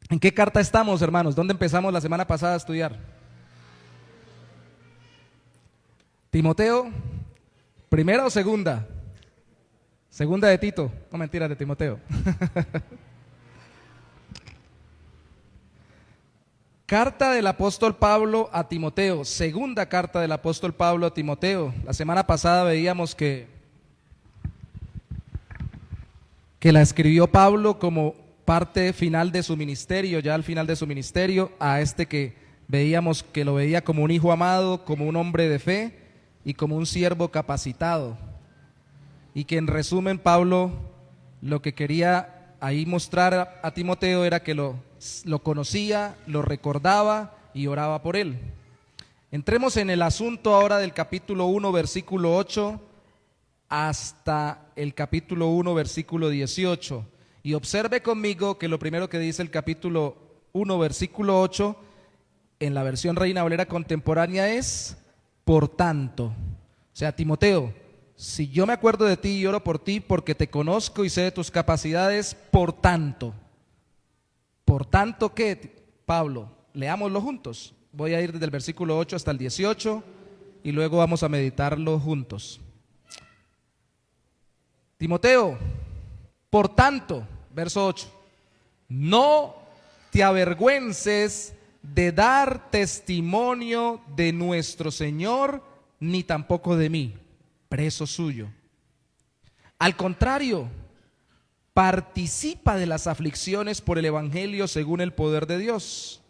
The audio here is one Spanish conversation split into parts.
¿En qué carta estamos, hermanos? ¿Dónde empezamos la semana pasada a estudiar? Timoteo, ¿primera o segunda? Segunda de Tito, no mentiras, de Timoteo. Carta del apóstol Pablo a Timoteo, segunda carta del apóstol Pablo a Timoteo. La semana pasada veíamos que la escribió Pablo como parte final de su ministerio, ya al final de su ministerio, a este que veíamos que lo veía como un hijo amado, como un hombre de fe y como un siervo capacitado. Y que en resumen Pablo lo que quería ahí mostrar a Timoteo era que lo conocía, lo recordaba y oraba por él. Entremos en el asunto ahora del capítulo 1, versículo 8 hasta el capítulo 1, versículo 18. Y observe conmigo que lo primero que dice el capítulo 1, versículo 8, en la versión Reina Valera contemporánea es, por tanto. O sea, Timoteo, si yo me acuerdo de ti y oro por ti porque te conozco y sé de tus capacidades, por tanto. Por tanto, ¿qué, Pablo? Leámoslo juntos. Voy a ir desde el versículo 8 hasta el 18 y luego vamos a meditarlo juntos. Timoteo, por tanto, verso 8, no te avergüences de dar testimonio de nuestro Señor, ni tampoco de mí, preso suyo. Al contrario, participa de las aflicciones por el Evangelio según el poder de Dios,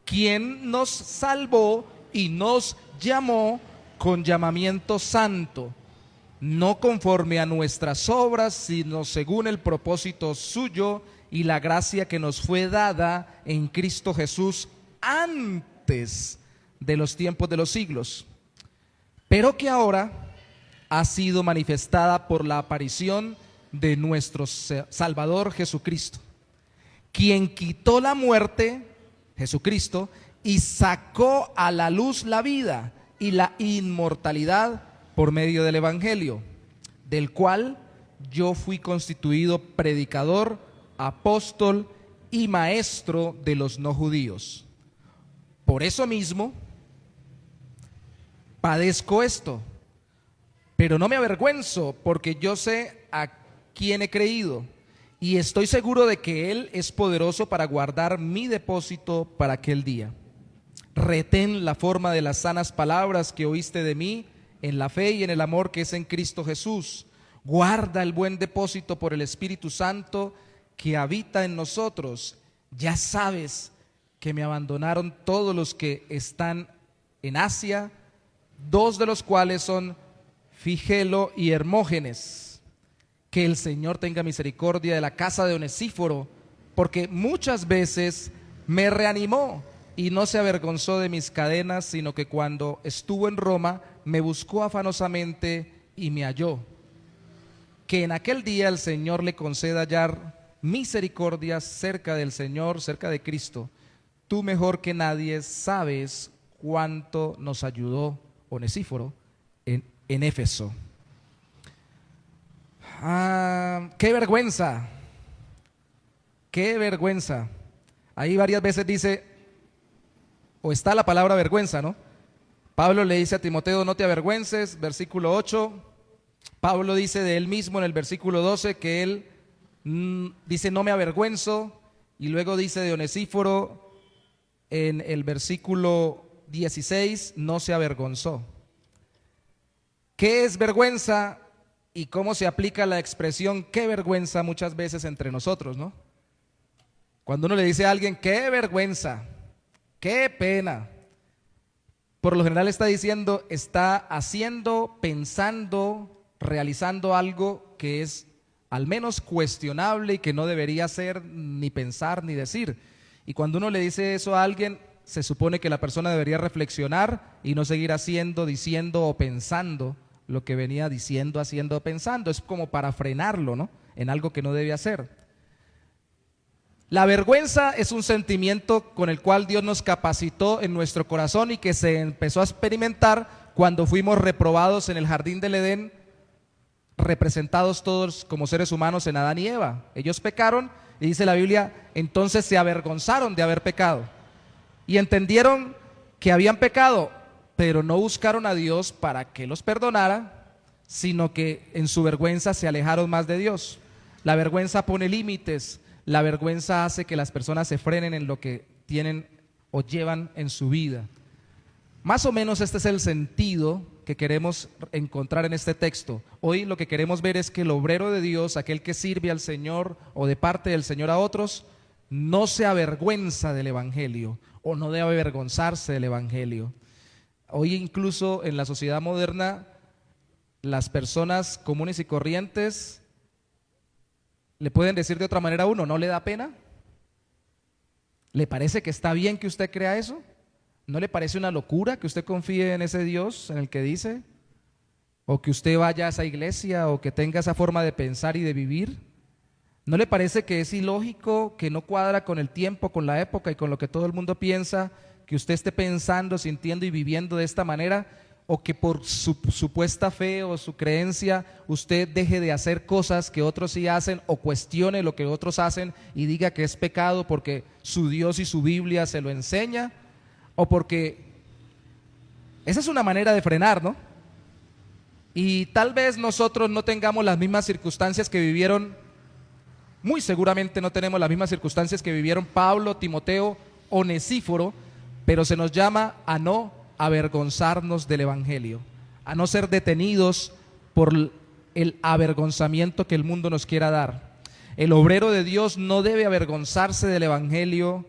quien nos salvó y nos llamó con llamamiento santo, no conforme a nuestras obras, sino según el propósito suyo y la gracia que nos fue dada en Cristo Jesús antes de los tiempos de los siglos, pero que ahora ha sido manifestada por la aparición de nuestro Salvador Jesucristo, quien quitó la muerte, Jesucristo, y sacó a la luz la vida y la inmortalidad por medio del Evangelio, del cual yo fui constituido predicador, apóstol y maestro de los no judíos. Por eso mismo padezco esto, pero no me avergüenzo, porque yo sé a quién he creído y estoy seguro de que Él es poderoso para guardar mi depósito para aquel día. Retén la forma de las sanas palabras que oíste de mí en la fe y en el amor que es en Cristo Jesús. Guarda el buen depósito por el Espíritu Santo que habita en nosotros. Ya sabes que me abandonaron todos los que están en Asia, dos de los cuales son Figelo y Hermógenes. Que el Señor tenga misericordia de la casa de Onesíforo, porque muchas veces me reanimó y no se avergonzó de mis cadenas, sino que cuando estuvo en Roma me buscó afanosamente y me halló. Que en aquel día el Señor le conceda hallar misericordia cerca del Señor, cerca de Cristo. Tú mejor que nadie sabes cuánto nos ayudó Onesíforo en Éfeso. ¡Qué vergüenza! ¡Qué vergüenza! Ahí varias veces dice, o está la palabra vergüenza, ¿no? Pablo le dice a Timoteo, no te avergüences, versículo 8. Pablo dice de él mismo en el versículo 12 que él dice, no me avergüenzo. Y luego dice de Onesíforo en el versículo 16, no se avergonzó. ¿Qué es vergüenza y cómo se aplica la expresión qué vergüenza muchas veces entre nosotros, ¿no? Cuando uno le dice a alguien, qué vergüenza, qué pena, por lo general está diciendo, está haciendo, pensando, realizando algo que es al menos cuestionable y que no debería ser ni pensar ni decir. Y cuando uno le dice eso a alguien, se supone que la persona debería reflexionar y no seguir haciendo, diciendo o pensando lo que venía diciendo, haciendo o pensando. Es como para frenarlo, ¿no? En algo que no debe hacer. La vergüenza es un sentimiento con el cual Dios nos capacitó en nuestro corazón y que se empezó a experimentar cuando fuimos reprobados en el jardín del Edén, representados todos como seres humanos en Adán y Eva. Ellos pecaron Y dice la Biblia, entonces se avergonzaron de haber pecado y entendieron que habían pecado, pero no buscaron a Dios para que los perdonara, sino que en su vergüenza se alejaron más de Dios. La vergüenza pone límites, la vergüenza hace que las personas se frenen en lo que tienen o llevan en su vida. Más o menos este es el sentido que queremos encontrar en este texto. Hoy lo que queremos ver es que el obrero de Dios, aquel que sirve al Señor o de parte del Señor a otros, no se avergüenza del Evangelio o no debe avergonzarse del Evangelio. Hoy incluso en la sociedad moderna, las personas comunes y corrientes le pueden decir de otra manera a uno, ¿no le da pena? ¿Le parece que está bien que usted crea eso? ¿No le parece una locura que usted confíe en ese Dios en el que dice? ¿O que usted vaya a esa iglesia o que tenga esa forma de pensar y de vivir? ¿No le parece que es ilógico, que no cuadra con el tiempo, con la época y con lo que todo el mundo piensa, que usted esté pensando, sintiendo y viviendo de esta manera? ¿O que por su supuesta fe o su creencia usted deje de hacer cosas que otros sí hacen o cuestione lo que otros hacen y diga que es pecado porque su Dios y su Biblia se lo enseña? O porque esa es una manera de frenar, ¿no? Y tal vez nosotros no tengamos las mismas circunstancias que vivieron, muy seguramente no tenemos las mismas circunstancias que vivieron Pablo, Timoteo, Onesíforo, pero se nos llama a no avergonzarnos del Evangelio, a no ser detenidos por el avergonzamiento que el mundo nos quiera dar. El obrero de Dios no debe avergonzarse del Evangelio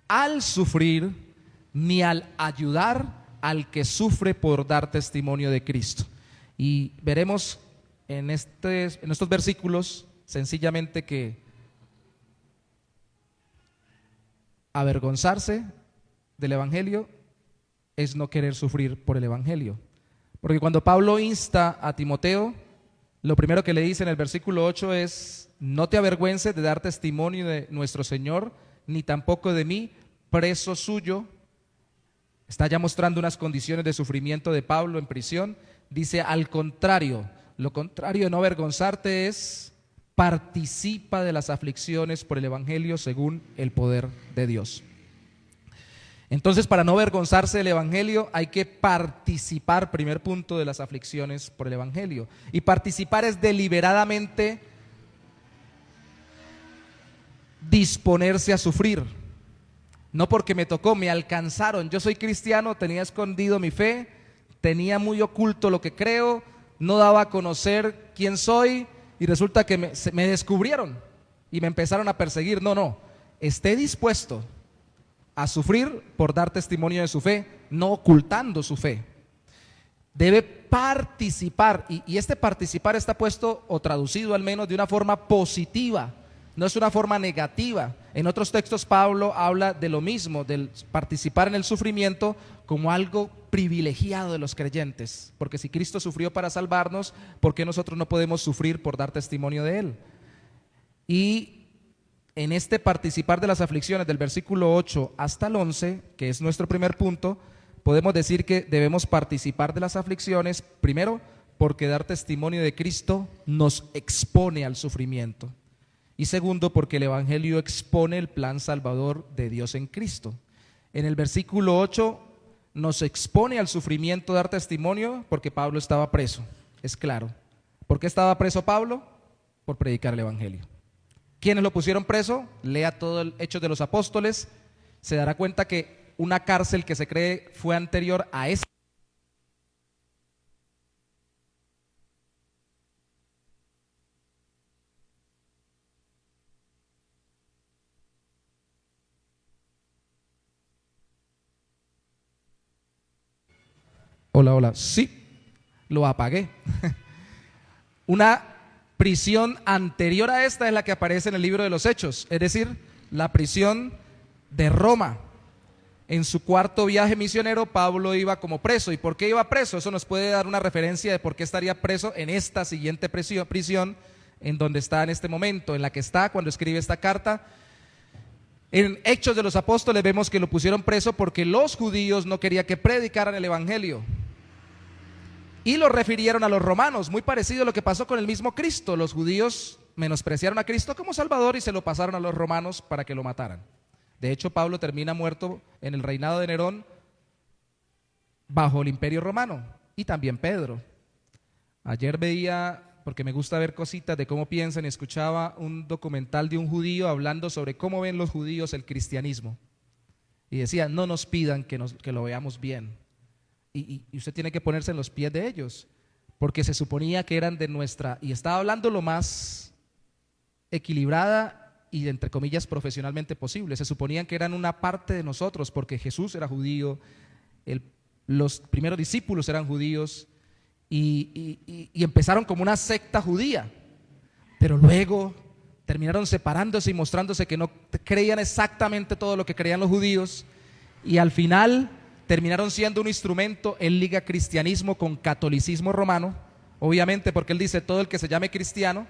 al sufrir ni al ayudar al que sufre por dar testimonio de Cristo. Y veremos en estos versículos sencillamente que avergonzarse del Evangelio es no querer sufrir por el Evangelio. Porque cuando Pablo insta a Timoteo, lo primero que le dice en el versículo 8 es: no te avergüences de dar testimonio de nuestro Señor, ni tampoco de mí, preso suyo. Está ya mostrando unas condiciones de sufrimiento de Pablo en prisión. Dice, al contrario, lo contrario de no avergonzarte es participa de las aflicciones por el Evangelio según el poder de Dios. Entonces, para no avergonzarse del Evangelio hay que participar, primer punto, de las aflicciones por el Evangelio. Y participar es deliberadamente disponerse a sufrir. No porque me tocó, me alcanzaron. Yo soy cristiano, tenía escondido mi fe, tenía muy oculto lo que creo, no daba a conocer quién soy y resulta que me descubrieron y me empezaron a perseguir. No, esté dispuesto a sufrir por dar testimonio de su fe, no ocultando su fe. Debe participar y este participar está puesto o traducido al menos de una forma positiva. No es una forma negativa. En otros textos Pablo habla de lo mismo, del participar en el sufrimiento como algo privilegiado de los creyentes. Porque si Cristo sufrió para salvarnos, ¿por qué nosotros no podemos sufrir por dar testimonio de Él? Y en este participar de las aflicciones del versículo 8 hasta el 11, que es nuestro primer punto, podemos decir que debemos participar de las aflicciones, primero, porque dar testimonio de Cristo nos expone al sufrimiento. Y segundo, porque el Evangelio expone el plan salvador de Dios en Cristo. En el versículo 8 nos expone al sufrimiento dar testimonio porque Pablo estaba preso, es claro. ¿Por qué estaba preso Pablo? Por predicar el Evangelio. ¿Quiénes lo pusieron preso? Lea todo el Hechos de los Apóstoles, se dará cuenta que una cárcel que se cree fue anterior a esta. Hola, sí, lo apagué. Una prisión anterior a esta es la que aparece en el libro de los Hechos, es decir, la prisión de Roma. En su cuarto viaje misionero, Pablo iba como preso. ¿Y por qué iba preso? Eso nos puede dar una referencia de por qué estaría preso en esta siguiente prisión en donde está en este momento, en la que está cuando escribe esta carta. En Hechos de los Apóstoles vemos que lo pusieron preso porque los judíos no querían que predicaran el Evangelio. Y lo refirieron a los romanos, muy parecido a lo que pasó con el mismo Cristo. Los judíos menospreciaron a Cristo como Salvador y se lo pasaron a los romanos para que lo mataran. De hecho, Pablo termina muerto en el reinado de Nerón bajo el Imperio Romano, y también Pedro. Ayer veía, porque me gusta ver cositas de cómo piensan, y escuchaba un documental de un judío hablando sobre cómo ven los judíos el cristianismo. Y decía, no nos pidan que lo veamos bien. Y usted tiene que ponerse en los pies de ellos, porque se suponía que eran de nuestra, y estaba hablando lo más equilibrada y entre comillas profesionalmente posible. Se suponían que eran una parte de nosotros, porque Jesús era judío, los primeros discípulos eran judíos, y empezaron como una secta judía, pero luego terminaron separándose y mostrándose que no creían exactamente todo lo que creían los judíos, y al final terminaron siendo un instrumento. Él liga cristianismo con catolicismo romano, obviamente porque él dice todo el que se llame cristiano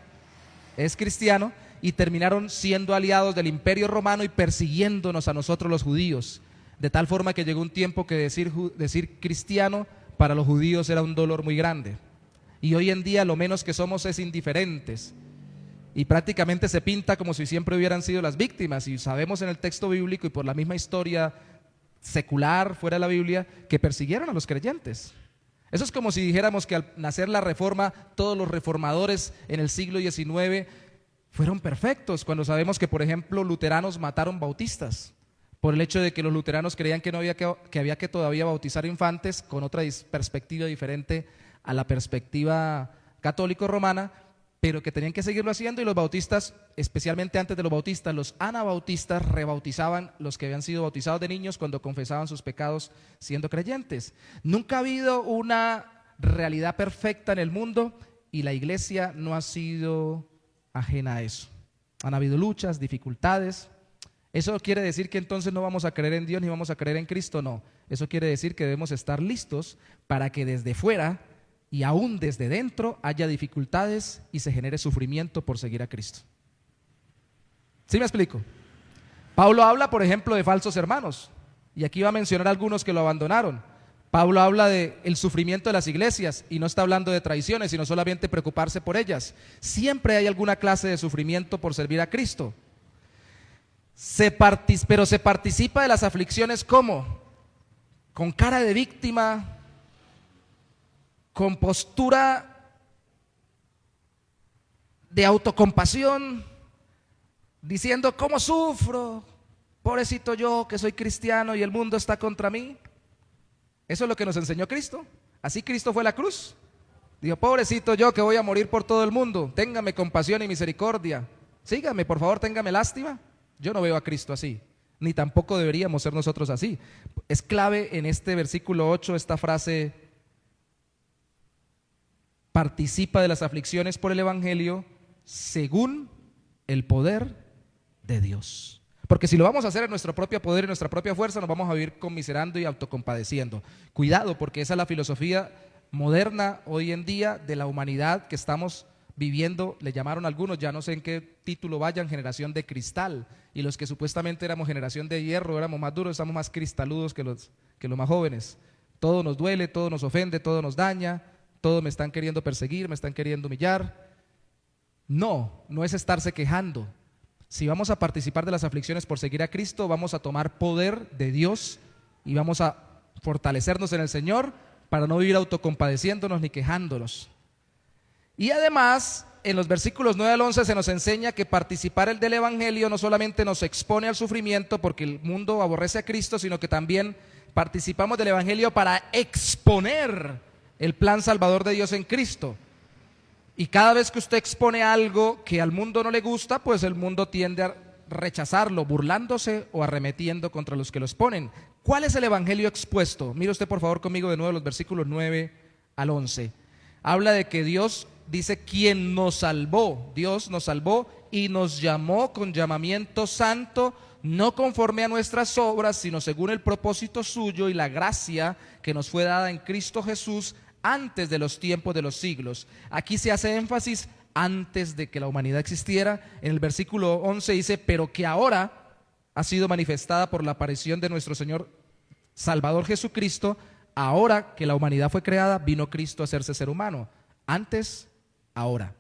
es cristiano, y terminaron siendo aliados del Imperio Romano y persiguiéndonos a nosotros los judíos, de tal forma que llegó un tiempo que decir cristiano para los judíos era un dolor muy grande, y hoy en día lo menos que somos es indiferentes, y prácticamente se pinta como si siempre hubieran sido las víctimas, y sabemos en el texto bíblico y por la misma historia secular fuera de la Biblia que persiguieron a los creyentes. Eso es como si dijéramos que al nacer la Reforma todos los reformadores en el siglo XIX fueron perfectos, cuando sabemos que, por ejemplo, luteranos mataron bautistas por el hecho de que los luteranos creían que había que todavía bautizar infantes, con otra perspectiva diferente a la perspectiva católico-romana, pero que tenían que seguirlo haciendo, y los bautistas, especialmente antes de los bautistas, los anabautistas rebautizaban los que habían sido bautizados de niños cuando confesaban sus pecados siendo creyentes. Nunca ha habido una realidad perfecta en el mundo, y la iglesia no ha sido ajena a eso. Han habido luchas, dificultades. ¿Eso quiere decir que entonces no vamos a creer en Dios ni vamos a creer en Cristo? No, eso quiere decir que debemos estar listos para que desde fuera y aún desde dentro haya dificultades y se genere sufrimiento por seguir a Cristo. ¿Sí me explico? Pablo habla, por ejemplo, de falsos hermanos, y aquí va a mencionar algunos que lo abandonaron. Pablo habla del sufrimiento de las iglesias, y no está hablando de traiciones, sino solamente preocuparse por ellas. Siempre hay alguna clase de sufrimiento por servir a Cristo. Pero se participa de las aflicciones ¿cómo? Con cara de víctima, con postura de autocompasión, diciendo ¿cómo sufro? Pobrecito yo que soy cristiano y el mundo está contra mí. Eso es lo que nos enseñó Cristo. Así Cristo fue a la cruz. Dijo, pobrecito yo que voy a morir por todo el mundo, téngame compasión y misericordia. Sígame, por favor, téngame lástima. Yo no veo a Cristo así, ni tampoco deberíamos ser nosotros así. Es clave en este versículo 8 esta frase: participa de las aflicciones por el evangelio según el poder de Dios. Porque si lo vamos a hacer en nuestro propio poder y nuestra propia fuerza, nos vamos a vivir conmiserando y autocompadeciendo. Cuidado, porque esa es la filosofía moderna hoy en día de la humanidad que estamos viviendo. Le llamaron algunos, ya no sé en qué título vayan, generación de cristal, y los que supuestamente éramos generación de hierro, éramos más duros, estamos más cristaludos que los más jóvenes. Todo nos duele, todo nos ofende, todo nos daña, todo me están queriendo perseguir, me están queriendo humillar. No es estarse quejando. Si vamos a participar de las aflicciones por seguir a Cristo, vamos a tomar poder de Dios y vamos a fortalecernos en el Señor para no vivir autocompadeciéndonos ni quejándonos. Y además, en los versículos 9 al 11 se nos enseña que participar del evangelio no solamente nos expone al sufrimiento porque el mundo aborrece a Cristo, sino que también participamos del evangelio para exponer el plan salvador de Dios en Cristo. Y cada vez que usted expone algo que al mundo no le gusta, pues el mundo tiende a rechazarlo, burlándose o arremetiendo contra los que lo exponen. ¿Cuál es el evangelio expuesto? Mire usted por favor conmigo de nuevo los versículos 9 al 11. Habla de que Dios, dice, quien nos salvó, Dios nos salvó y nos llamó con llamamiento santo, no conforme a nuestras obras, sino según el propósito suyo y la gracia que nos fue dada en Cristo Jesús antes de los tiempos de los siglos. Aquí se hace énfasis antes de que la humanidad existiera. En el versículo 11 dice, pero que ahora ha sido manifestada por la aparición de nuestro Señor Salvador Jesucristo. Ahora que la humanidad fue creada, vino Cristo a hacerse ser humano. Antes, ahora.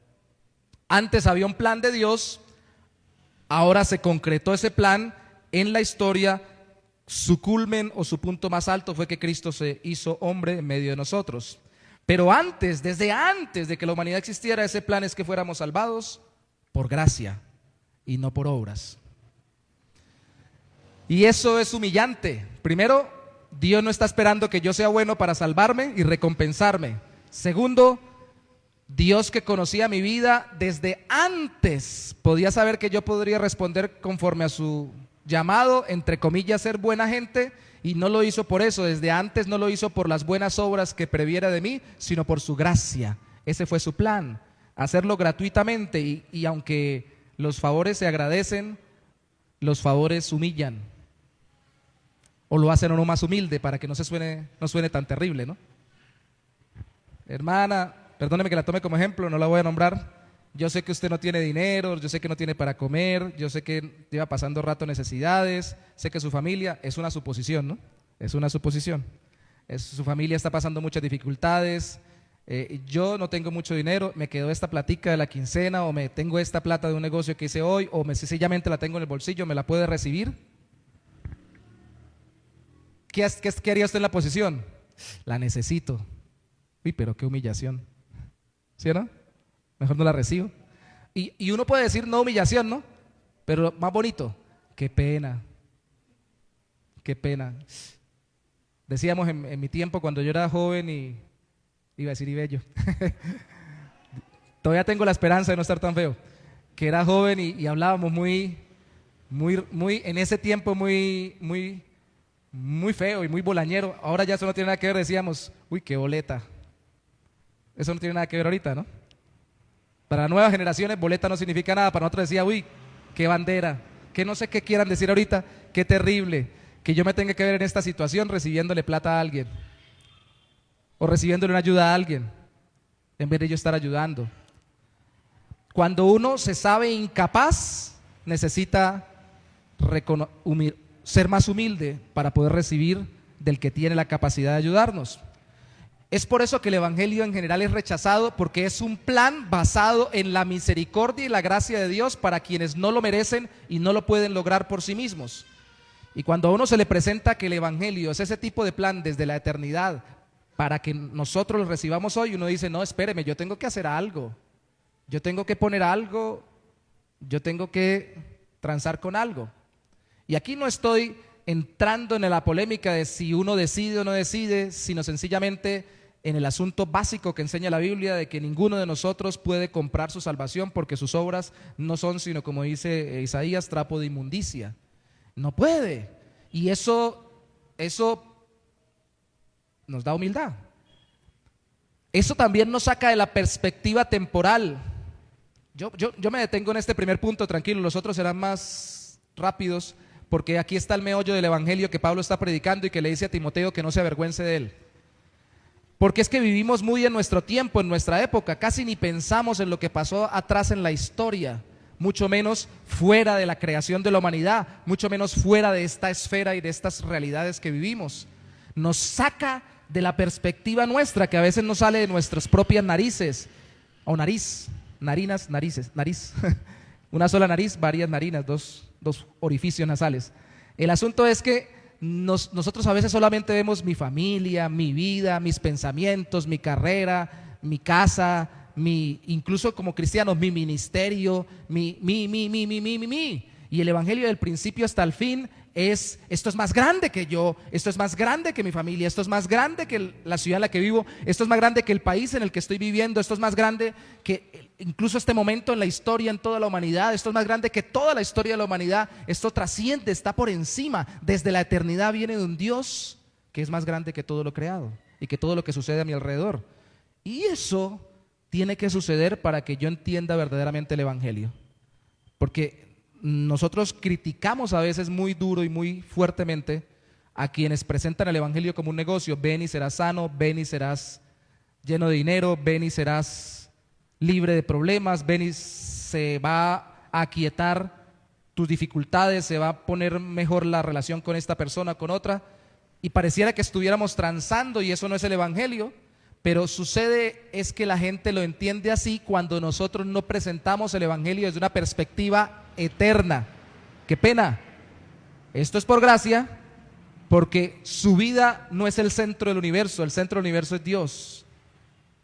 Antes había un plan de Dios, ahora se concretó ese plan en la historia. Su culmen o su punto más alto fue que Cristo se hizo hombre en medio de nosotros. Pero antes, desde antes de que la humanidad existiera, ese plan es que fuéramos salvados por gracia y no por obras. Y eso es humillante. Primero, Dios no está esperando que yo sea bueno para salvarme y recompensarme. Segundo, Dios, que conocía mi vida desde antes, podía saber que yo podría responder conforme a su llamado, entre comillas, ser buena gente, y no lo hizo por eso. Desde antes no lo hizo por las buenas obras que previera de mí, sino por su gracia. Ese fue su plan, hacerlo gratuitamente, y aunque los favores se agradecen, los favores humillan, o lo hacen a uno más humilde para que no suene tan terrible, ¿no? Hermana, perdóneme que la tome como ejemplo, no la voy a nombrar. Yo sé que usted no tiene dinero, yo sé que no tiene para comer, yo sé que lleva pasando rato necesidades, sé que su familia, es una suposición, ¿no? Es una suposición. Su familia está pasando muchas dificultades, yo no tengo mucho dinero, me quedó esta platica de la quincena, o me tengo esta plata de un negocio que hice hoy, o sencillamente la tengo en el bolsillo, ¿me la puede recibir? ¿Qué haría usted en la posición? La necesito. Uy, pero qué humillación, ¿sí o no? Mejor no la recibo. Y uno puede decir no humillación, ¿no? Pero más bonito, qué pena, qué pena. Decíamos en mi tiempo, cuando yo era joven, y iba a decir y bello, todavía tengo la esperanza de no estar tan feo, que era joven y hablábamos muy, en ese tiempo muy feo y muy bolañero. Ahora ya eso no tiene nada que ver, decíamos, uy, qué boleta. Eso no tiene nada que ver ahorita, ¿no? Para las nuevas generaciones, boleta no significa nada. Para nosotros decía, uy, qué bandera, que no sé qué quieran decir ahorita, qué terrible, que yo me tenga que ver en esta situación recibiéndole plata a alguien, o recibiéndole una ayuda a alguien, en vez de yo estar ayudando. Cuando uno se sabe incapaz, necesita ser más humilde para poder recibir del que tiene la capacidad de ayudarnos. Es por eso que el evangelio en general es rechazado, porque es un plan basado en la misericordia y la gracia de Dios para quienes no lo merecen y no lo pueden lograr por sí mismos. Y cuando a uno se le presenta que el evangelio es ese tipo de plan desde la eternidad para que nosotros lo recibamos hoy, uno dice, no, espéreme, yo tengo que hacer algo, yo tengo que poner algo, yo tengo que transar con algo. Y aquí no estoy entrando en la polémica de si uno decide o no decide, sino sencillamente en el asunto básico que enseña la Biblia, de que ninguno de nosotros puede comprar su salvación, porque sus obras no son sino, como dice Isaías, trapo de inmundicia. No puede. Y eso nos da humildad. Eso también nos saca de la perspectiva temporal. Yo me detengo en este primer punto, tranquilo, los otros serán más rápidos, porque aquí está el meollo del evangelio que Pablo está predicando y que le dice a Timoteo que no se avergüence de él. Porque es que vivimos muy en nuestro tiempo, en nuestra época, casi ni pensamos en lo que pasó atrás en la historia, mucho menos fuera de la creación de la humanidad, mucho menos fuera de esta esfera y de estas realidades que vivimos. Nos saca de la perspectiva nuestra, que a veces nos sale de nuestras propias narices, o nariz, nariz, una sola nariz, varias narinas, dos orificios nasales. El asunto es que nosotros a veces solamente vemos mi familia, mi vida, mis pensamientos, mi carrera, mi casa, incluso como cristianos, mi ministerio, mi. Y el evangelio del principio hasta el fin es: esto es más grande que yo, esto es más grande que mi familia, esto es más grande que la ciudad en la que vivo, esto es más grande que el país en el que estoy viviendo, esto es más grande que incluso este momento en la historia, en toda la humanidad, esto es más grande que toda la historia de la humanidad, esto trasciende, está por encima, desde la eternidad viene de un Dios que es más grande que todo lo creado y que todo lo que sucede a mi alrededor. Y eso tiene que suceder para que yo entienda verdaderamente el evangelio, porque nosotros criticamos a veces muy duro y muy fuertemente a quienes presentan el evangelio como un negocio. Ven y serás sano, ven y serás lleno de dinero, ven y serás libre de problemas, ven y se va a aquietar tus dificultades, se va a poner mejor la relación con esta persona, con otra, y pareciera que estuviéramos transando, y eso no es el evangelio, Pero sucede es que la gente lo entiende así cuando nosotros no presentamos el Evangelio desde una perspectiva eterna. ¡Qué pena! Esto es por gracia, porque su vida no es el centro del universo. El centro del universo es Dios,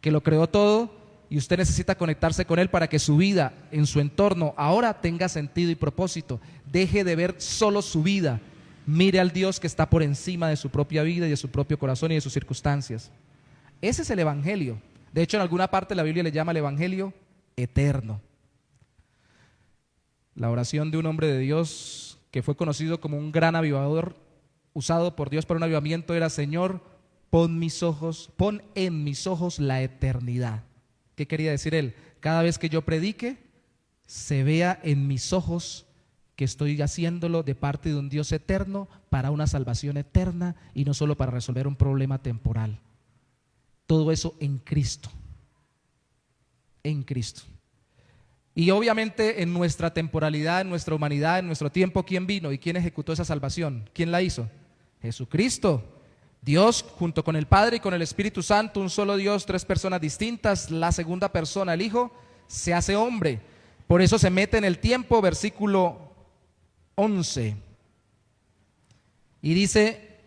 que lo creó todo, y usted necesita conectarse con Él para que su vida en su entorno ahora tenga sentido y propósito. Deje de ver solo su vida, mire al Dios que está por encima de su propia vida y de su propio corazón y de sus circunstancias. Ese es el Evangelio. De hecho, en alguna parte la Biblia le llama el Evangelio eterno. La oración de un hombre de Dios que fue conocido como un gran avivador, usado por Dios para un avivamiento, era: Señor, pon en mis ojos la eternidad. ¿Qué quería decir él? Cada vez que yo predique, se vea en mis ojos que estoy haciéndolo de parte de un Dios eterno para una salvación eterna y no solo para resolver un problema temporal. Todo eso en Cristo. En Cristo. Y obviamente en nuestra temporalidad, en nuestra humanidad, en nuestro tiempo, ¿quién vino y quién ejecutó esa salvación? ¿Quién la hizo? Jesucristo. Dios junto con el Padre y con el Espíritu Santo, un solo Dios, tres personas distintas. La segunda persona, el Hijo, se hace hombre. Por eso se mete en el tiempo, versículo 11. Y dice,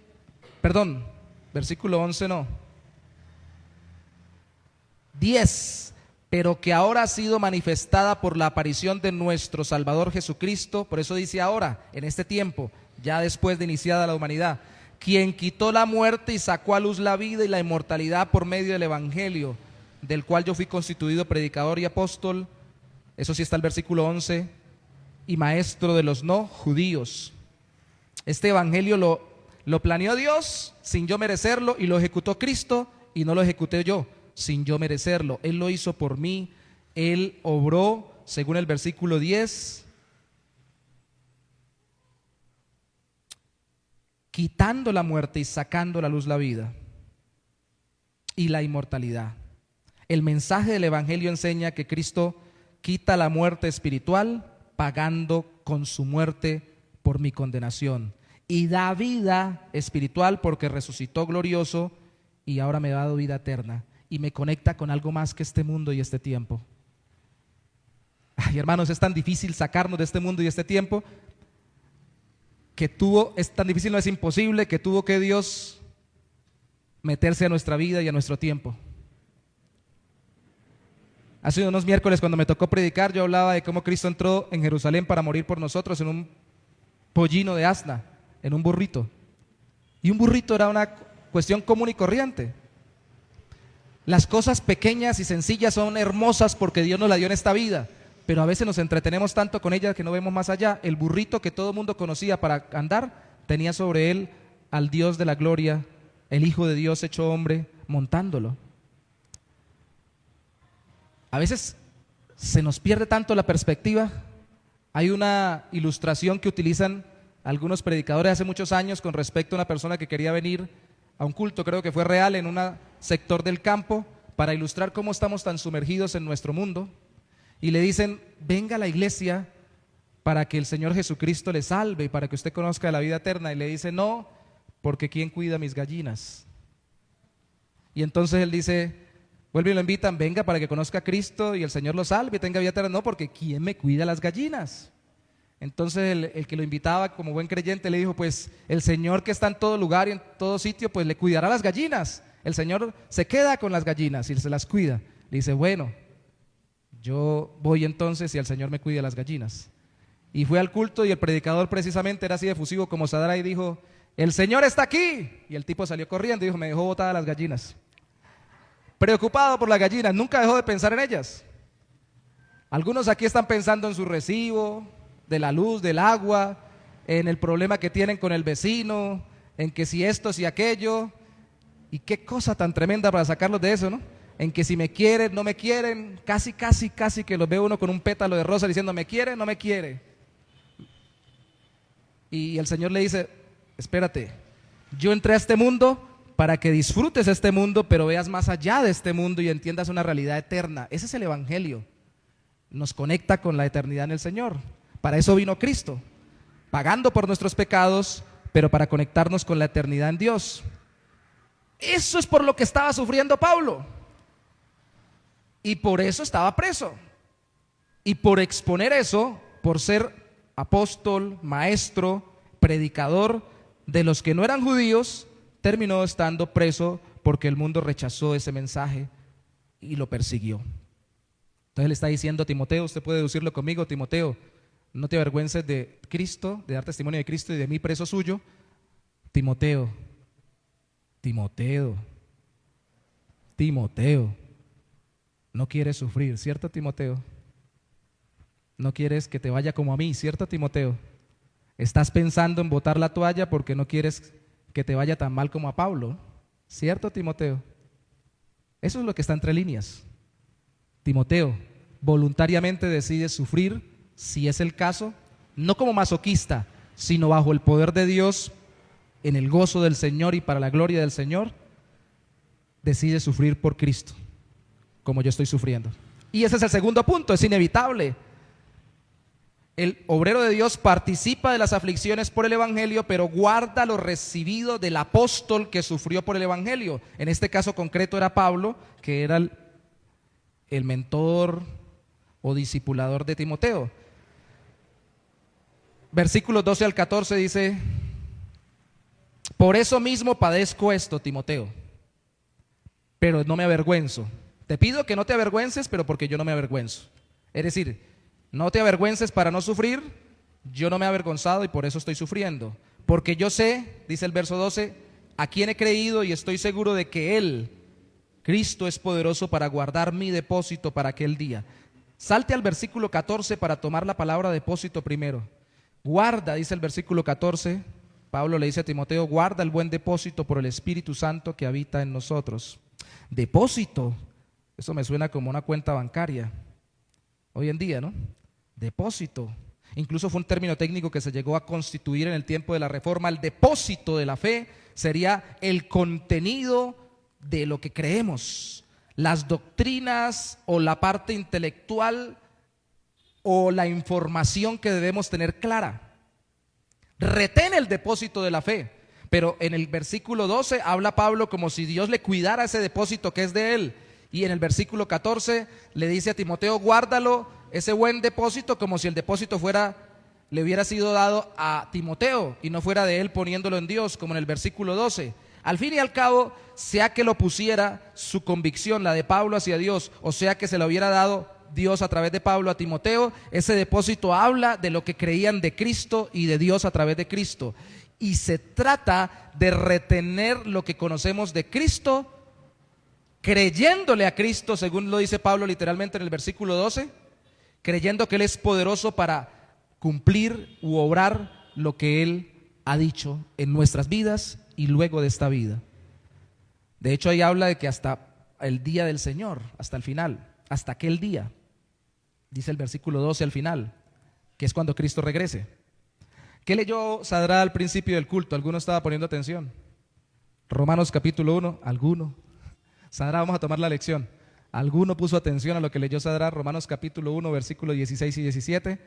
perdón, versículo 11 no, 10. Pero que ahora ha sido manifestada por la aparición de nuestro Salvador Jesucristo. Por eso dice ahora, en este tiempo, ya después de iniciada la humanidad, quien quitó la muerte y sacó a luz la vida y la inmortalidad por medio del Evangelio, del cual yo fui constituido predicador y apóstol. Eso sí está el versículo 11, y maestro de los no judíos. Este Evangelio lo planeó Dios sin yo merecerlo, y lo ejecutó Cristo y no lo ejecuté yo sin yo merecerlo. Él lo hizo por mí. Él obró, según el versículo 10, quitando la muerte y sacando a la luz la vida y la inmortalidad. El mensaje del Evangelio enseña que Cristo quita la muerte espiritual, pagando con su muerte por mi condenación, y da vida espiritual porque resucitó glorioso y ahora me ha dado vida eterna y me conecta con algo más que este mundo y este tiempo. Ay, hermanos, es tan difícil sacarnos de este mundo y este tiempo es tan difícil, no, es imposible, que tuvo que Dios meterse a nuestra vida y a nuestro tiempo. Hace unos miércoles, cuando me tocó predicar, yo hablaba de cómo Cristo entró en Jerusalén para morir por nosotros en un pollino de asna, en un burrito. Y un burrito era una cuestión común y corriente. Las cosas pequeñas y sencillas son hermosas porque Dios nos las dio en esta vida, pero a veces nos entretenemos tanto con ellas que no vemos más allá. El burrito que todo el mundo conocía para andar tenía sobre él al Dios de la gloria, el Hijo de Dios hecho hombre, montándolo. A veces se nos pierde tanto la perspectiva. Hay una ilustración que utilizan algunos predicadores hace muchos años con respecto a una persona que quería venir a un culto, creo que fue real, en un sector del campo, para ilustrar cómo estamos tan sumergidos en nuestro mundo. Y le dicen: venga a la iglesia para que el Señor Jesucristo le salve y para que usted conozca la vida eterna. Y le dice: no, porque ¿quién cuida mis gallinas? Y entonces él dice, vuelve y lo invitan: venga para que conozca a Cristo y el Señor lo salve y tenga vida eterna. No, porque ¿quién me cuida las gallinas? Entonces el que lo invitaba como buen creyente le dijo: pues el Señor, que está en todo lugar y en todo sitio, pues le cuidará las gallinas. El Señor se queda con las gallinas y se las cuida. Le dice: bueno, yo voy entonces y el Señor me cuida las gallinas. Y fue al culto y el predicador precisamente era así de efusivo como Sadra y dijo: el Señor está aquí. Y el tipo salió corriendo y dijo: me dejó botadas las gallinas. Preocupado por las gallinas, nunca dejó de pensar en ellas. Algunos aquí están pensando en su recibo de la luz, del agua, en el problema que tienen con el vecino, en que si esto, si aquello. Y qué cosa tan tremenda para sacarlos de eso, ¿no? En que si me quieren, no me quieren, casi que los ve uno con un pétalo de rosa diciendo: me quiere, no me quiere. Y el Señor le dice: espérate, yo entré a este mundo para que disfrutes este mundo, pero veas más allá de este mundo y entiendas una realidad eterna. Ese es el Evangelio, nos conecta con la eternidad en el Señor. Para eso vino Cristo, pagando por nuestros pecados, pero para conectarnos con la eternidad en Dios. Eso es por lo que estaba sufriendo Pablo. Y por eso estaba preso. Y por exponer eso, por ser apóstol, maestro, predicador de los que no eran judíos, terminó estando preso porque el mundo rechazó ese mensaje y lo persiguió. Entonces le está diciendo a Timoteo, usted puede decirlo conmigo, Timoteo, no te avergüences de Cristo, de dar testimonio de Cristo y de mí preso suyo. Timoteo, no quieres sufrir, ¿cierto, Timoteo? No quieres que te vaya como a mí, ¿cierto, Timoteo? Estás pensando en botar la toalla porque no quieres que te vaya tan mal como a Pablo, ¿cierto, Timoteo? Eso es lo que está entre líneas. Timoteo, voluntariamente decides sufrir, si es el caso, no como masoquista, sino bajo el poder de Dios, en el gozo del Señor y para la gloria del Señor, decides sufrir por Cristo, como yo estoy sufriendo. Y ese es el segundo punto, es inevitable. El obrero de Dios participa de las aflicciones por el Evangelio, pero guarda lo recibido del apóstol que sufrió por el Evangelio. En este caso concreto era Pablo, que era el mentor o discipulador de Timoteo. Versículos 12 al 14 dice: por eso mismo padezco esto, Timoteo, pero no me avergüenzo. Te pido que no te avergüences, pero porque yo no me avergüenzo. Es decir, no te avergüences para no sufrir. Yo no me he avergonzado y por eso estoy sufriendo. Porque yo sé, dice el verso 12, a quien he creído y estoy seguro de que Él, Cristo, es poderoso para guardar mi depósito para aquel día. Salte al versículo 14 para tomar la palabra depósito primero. Guarda, dice el versículo 14, Pablo le dice a Timoteo, guarda el buen depósito por el Espíritu Santo que habita en nosotros. Depósito, eso me suena como una cuenta bancaria hoy en día, ¿no? Depósito, incluso fue un término técnico que se llegó a constituir en el tiempo de la Reforma. El depósito de la fe sería el contenido de lo que creemos, las doctrinas o la parte intelectual o la información que debemos tener clara. Retén el depósito de la fe. Pero en el versículo 12 habla Pablo como si Dios le cuidara ese depósito que es de él. Y en el versículo 14 le dice a Timoteo, guárdalo, ese buen depósito, como si el depósito le hubiera sido dado a Timoteo y no fuera de él poniéndolo en Dios, como en el versículo 12. Al fin y al cabo, sea que lo pusiera su convicción, la de Pablo hacia Dios, o sea que se lo hubiera dado Dios a través de Pablo a Timoteo, ese depósito habla de lo que creían de Cristo y de Dios a través de Cristo. Y se trata de retener lo que conocemos de Cristo, creyéndole a Cristo, según lo dice Pablo literalmente en el versículo 12, creyendo que Él es poderoso para cumplir u obrar lo que Él ha dicho en nuestras vidas y luego de esta vida. De hecho, ahí habla de que hasta el día del Señor, hasta el final, hasta aquel día, dice el versículo 12 al final, que es cuando Cristo regrese. ¿Qué leyó Sadra al principio del culto? ¿Alguno estaba poniendo atención? Romanos capítulo 1, ¿alguno? Sadra, vamos a tomar la lección. ¿Alguno puso atención a lo que leyó Sadra? Romanos capítulo 1, versículos 16 y 17.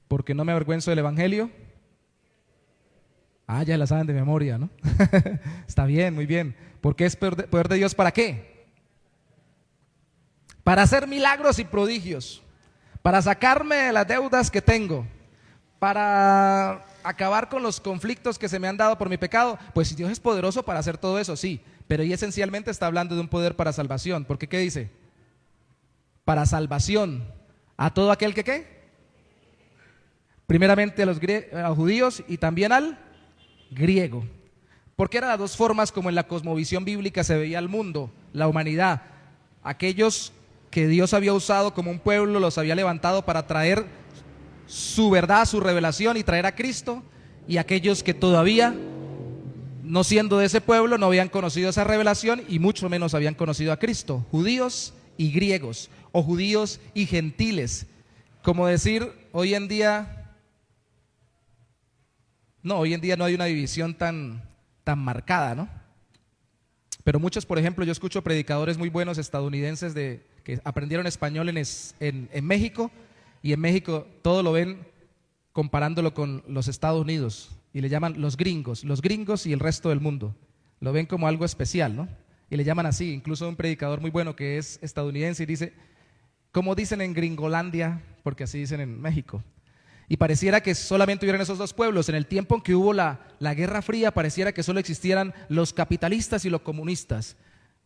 Porque no me avergüenzo del Evangelio. Ah, ya la saben de memoria, ¿no? Está bien, muy bien. Porque es poder de Dios, ¿para qué? Para hacer milagros y prodigios, para sacarme de las deudas que tengo, para acabar con los conflictos que se me han dado por mi pecado. Pues si Dios es poderoso para hacer todo eso, sí, pero y esencialmente está hablando de un poder para salvación. ¿Por qué? ¿Qué dice? Para salvación a todo aquel que ¿qué? Primeramente a los judíos y también al griego. Porque eran las dos formas como en la cosmovisión bíblica se veía el mundo, la humanidad. Aquellos que Dios había usado como un pueblo, los había levantado para traer su verdad, su revelación y traer a Cristo, y aquellos que todavía, no siendo de ese pueblo, no habían conocido esa revelación y mucho menos habían conocido a Cristo, judíos y griegos, o judíos y gentiles. Como decir, hoy en día no hay una división tan marcada, ¿no? Pero muchos, por ejemplo, yo escucho predicadores muy buenos estadounidenses que aprendieron español en México, y en México todo lo ven comparándolo con los Estados Unidos y le llaman los gringos y el resto del mundo. Lo ven como algo especial, ¿no? y le llaman así. Incluso un predicador muy bueno que es estadounidense y dice, como dicen en Gringolandia, porque así dicen en México. Y pareciera que solamente hubieran esos dos pueblos. En el tiempo en que hubo la Guerra Fría, pareciera que solo existieran los capitalistas y los comunistas,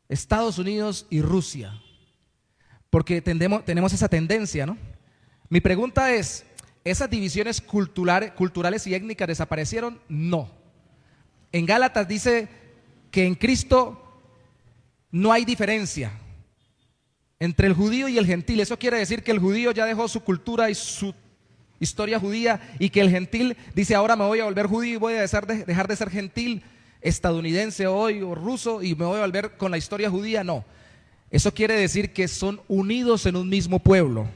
Estados Unidos y Rusia, porque tenemos esa tendencia, ¿no? Mi pregunta es, ¿esas divisiones culturales y étnicas desaparecieron? No. En Gálatas dice que en Cristo no hay diferencia entre el judío y el gentil. Eso quiere decir que el judío ya dejó su cultura y su historia judía, y que el gentil dice, ahora me voy a volver judío y voy a dejar de ser gentil, estadounidense hoy o ruso, y me voy a volver con la historia judía. No, eso quiere decir que son unidos en un mismo pueblo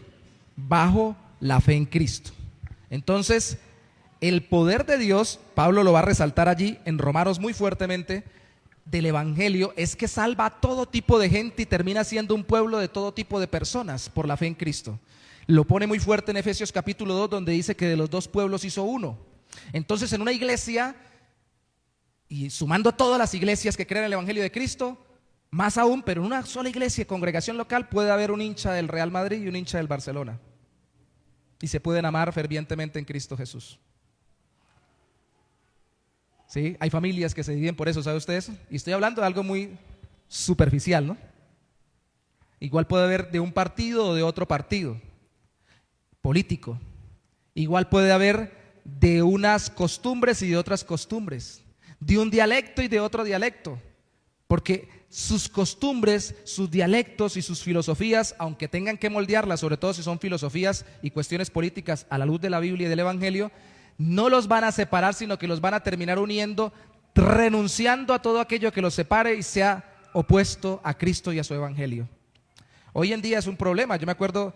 bajo la fe en Cristo. Entonces, el poder de Dios, Pablo lo va a resaltar allí en Romanos muy fuertemente, del evangelio, es que salva a todo tipo de gente y termina siendo un pueblo de todo tipo de personas por la fe en Cristo. Lo pone muy fuerte en Efesios capítulo 2, donde dice que de los dos pueblos hizo uno. Entonces, en una iglesia, y sumando todas las iglesias que creen en el evangelio de Cristo, más aún, pero en una sola iglesia, congregación local, puede haber un hincha del Real Madrid y un hincha del Barcelona, y se pueden amar fervientemente en Cristo Jesús. ¿Sí? Hay familias que se dividen por eso, ¿sabe usted eso? Y estoy hablando de algo muy superficial, ¿no? Igual puede haber de un partido o de otro partido político. Igual puede haber de unas costumbres y de otras costumbres, de un dialecto y de otro dialecto, porque sus costumbres, sus dialectos y sus filosofías, aunque tengan que moldearlas, sobre todo si son filosofías y cuestiones políticas a la luz de la Biblia y del evangelio, no los van a separar, sino que los van a terminar uniendo, renunciando a todo aquello que los separe y sea opuesto a Cristo y a su evangelio. Hoy en día es un problema. Yo me acuerdo,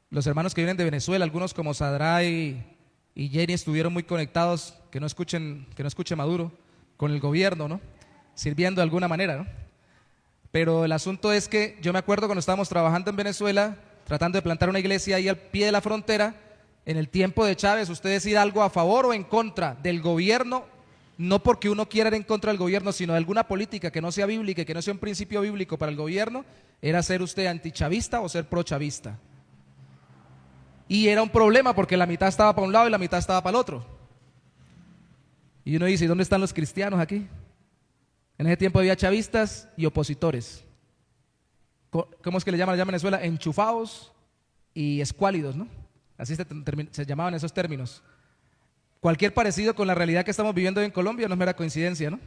los hermanos que vienen de Venezuela, algunos como Sadray y Jenny estuvieron muy conectados, que no escuche Maduro, con el gobierno, ¿no? Sirviendo de alguna manera, ¿no? Pero el asunto es que yo me acuerdo cuando estábamos trabajando en Venezuela, tratando de plantar una iglesia ahí al pie de la frontera, en el tiempo de Chávez, usted decide algo a favor o en contra del gobierno, no porque uno quiera ir en contra del gobierno, sino de alguna política que no sea bíblica y que no sea un principio bíblico para el gobierno, era ser usted antichavista o ser prochavista. Y era un problema porque la mitad estaba para un lado y la mitad estaba para el otro. Y uno dice, ¿y dónde están los cristianos aquí? En ese tiempo había chavistas y opositores. ¿Cómo es que le llaman allá en Venezuela? Enchufados y escuálidos, ¿no? Así se llamaban esos términos. Cualquier parecido con la realidad que estamos viviendo hoy en Colombia no es mera coincidencia, ¿no?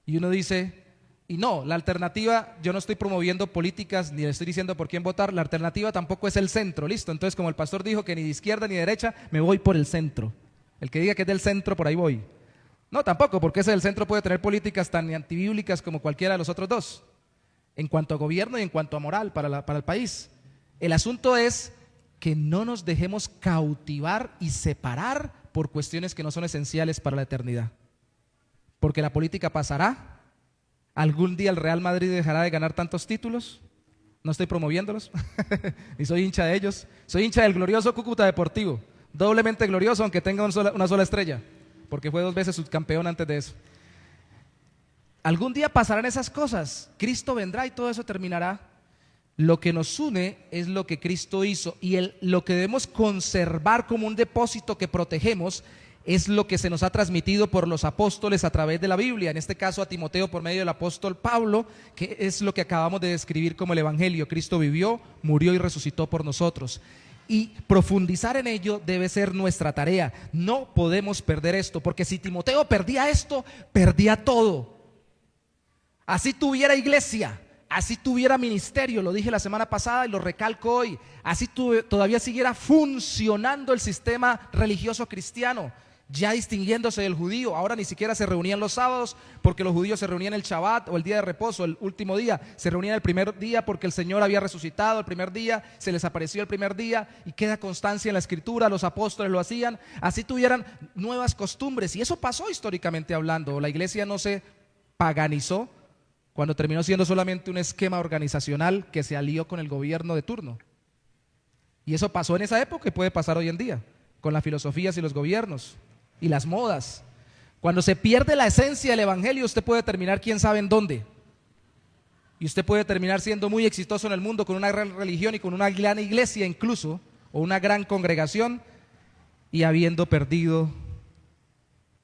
Y uno dice, y no, la alternativa, yo no estoy promoviendo políticas ni le estoy diciendo por quién votar, la alternativa tampoco es el centro, listo. Entonces, como el pastor dijo que ni de izquierda ni de derecha, me voy por el centro. El que diga que es del centro, por ahí voy. No, tampoco, porque ese del centro puede tener políticas tan antibíblicas como cualquiera de los otros dos, en cuanto a gobierno y en cuanto a moral para el país. El asunto es que no nos dejemos cautivar y separar por cuestiones que no son esenciales para la eternidad. Porque la política pasará. ¿Algún día el Real Madrid dejará de ganar tantos títulos? No estoy promoviéndolos, ni soy hincha de ellos. Soy hincha del glorioso Cúcuta Deportivo, doblemente glorioso aunque tenga una sola estrella, porque fue 2 veces subcampeón antes de eso. Algún día pasarán esas cosas, Cristo vendrá y todo eso terminará. Lo que nos une es lo que Cristo hizo, y lo que debemos conservar como un depósito que protegemos es lo que se nos ha transmitido por los apóstoles a través de la Biblia, en este caso a Timoteo por medio del apóstol Pablo, que es lo que acabamos de describir como el evangelio. Cristo vivió, murió y resucitó por nosotros, y profundizar en ello debe ser nuestra tarea. No podemos perder esto, porque si Timoteo perdía esto, perdía todo. Así tuviera iglesia, así tuviera ministerio, lo dije la semana pasada y lo recalco hoy, así todavía siguiera funcionando el sistema religioso cristiano, ya distinguiéndose del judío. Ahora ni siquiera se reunían los sábados, porque los judíos se reunían el Shabbat o el día de reposo, el último día. Se reunían el primer día porque el Señor había resucitado el primer día, se les apareció el primer día, y queda constancia en la Escritura, los apóstoles lo hacían. Así tuvieran nuevas costumbres, y eso pasó históricamente hablando. La iglesia no se paganizó cuando terminó siendo solamente un esquema organizacional que se alió con el gobierno de turno. Y eso pasó en esa época y puede pasar hoy en día, con las filosofías y los gobiernos y las modas. Cuando se pierde la esencia del evangelio, usted puede terminar quién sabe en dónde. Y usted puede terminar siendo muy exitoso en el mundo con una gran religión y con una gran iglesia incluso, o una gran congregación, y habiendo perdido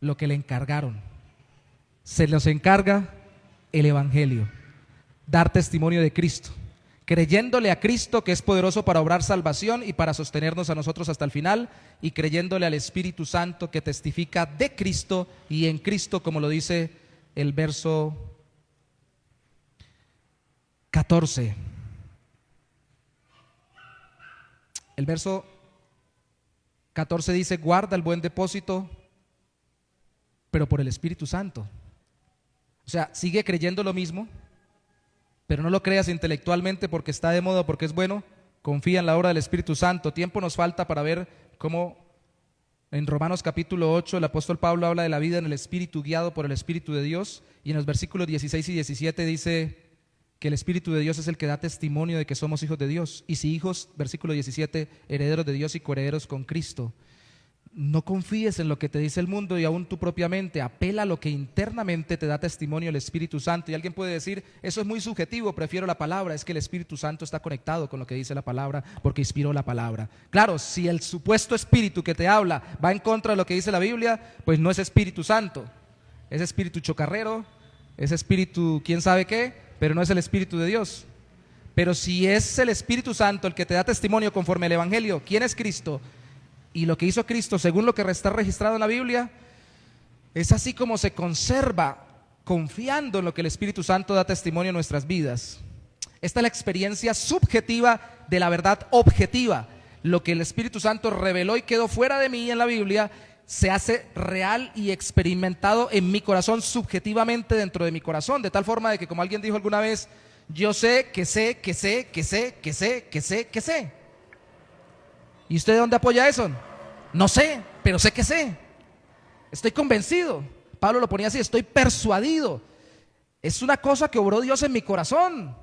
lo que le encargaron. Se nos encarga el Evangelio, dar testimonio de Cristo, creyéndole a Cristo que es poderoso para obrar salvación y para sostenernos a nosotros hasta el final, y creyéndole al Espíritu Santo que testifica de Cristo y en Cristo, como lo dice el verso 14. El verso 14 dice: guarda el buen depósito, pero por el Espíritu Santo. O sea, sigue creyendo lo mismo, pero no lo creas intelectualmente porque está de moda, porque es bueno. Confía en la obra del Espíritu Santo. Tiempo nos falta para ver cómo en Romanos capítulo 8 el apóstol Pablo habla de la vida en el Espíritu, guiado por el Espíritu de Dios, y en los versículos 16 y 17 dice que el Espíritu de Dios es el que da testimonio de que somos hijos de Dios, y si hijos, versículo 17, herederos de Dios y coherederos con Cristo. No confíes en lo que te dice el mundo y aún tú propiamente, apela a lo que internamente te da testimonio el Espíritu Santo. Y alguien puede decir: eso es muy subjetivo, prefiero la palabra. Es que el Espíritu Santo está conectado con lo que dice la palabra porque inspiró la palabra. Claro, si el supuesto espíritu que te habla va en contra de lo que dice la Biblia, pues no es Espíritu Santo, es espíritu chocarrero, es espíritu quién sabe qué, pero no es el Espíritu de Dios. Pero si es el Espíritu Santo el que te da testimonio conforme al Evangelio, quién es Cristo y lo que hizo Cristo según lo que está registrado en la Biblia, es así como se conserva, confiando en lo que el Espíritu Santo da testimonio en nuestras vidas. Esta es la experiencia subjetiva de la verdad objetiva. Lo que el Espíritu Santo reveló y quedó fuera de mí en la Biblia se hace real y experimentado en mi corazón, subjetivamente dentro de mi corazón, de tal forma de que, como alguien dijo alguna vez, yo sé que sé, que sé, que sé, que sé, que sé, que sé. ¿Y usted de dónde apoya eso? No sé, pero sé que sé. Estoy convencido. Pablo lo ponía así: estoy persuadido. Es una cosa que obró Dios en mi corazón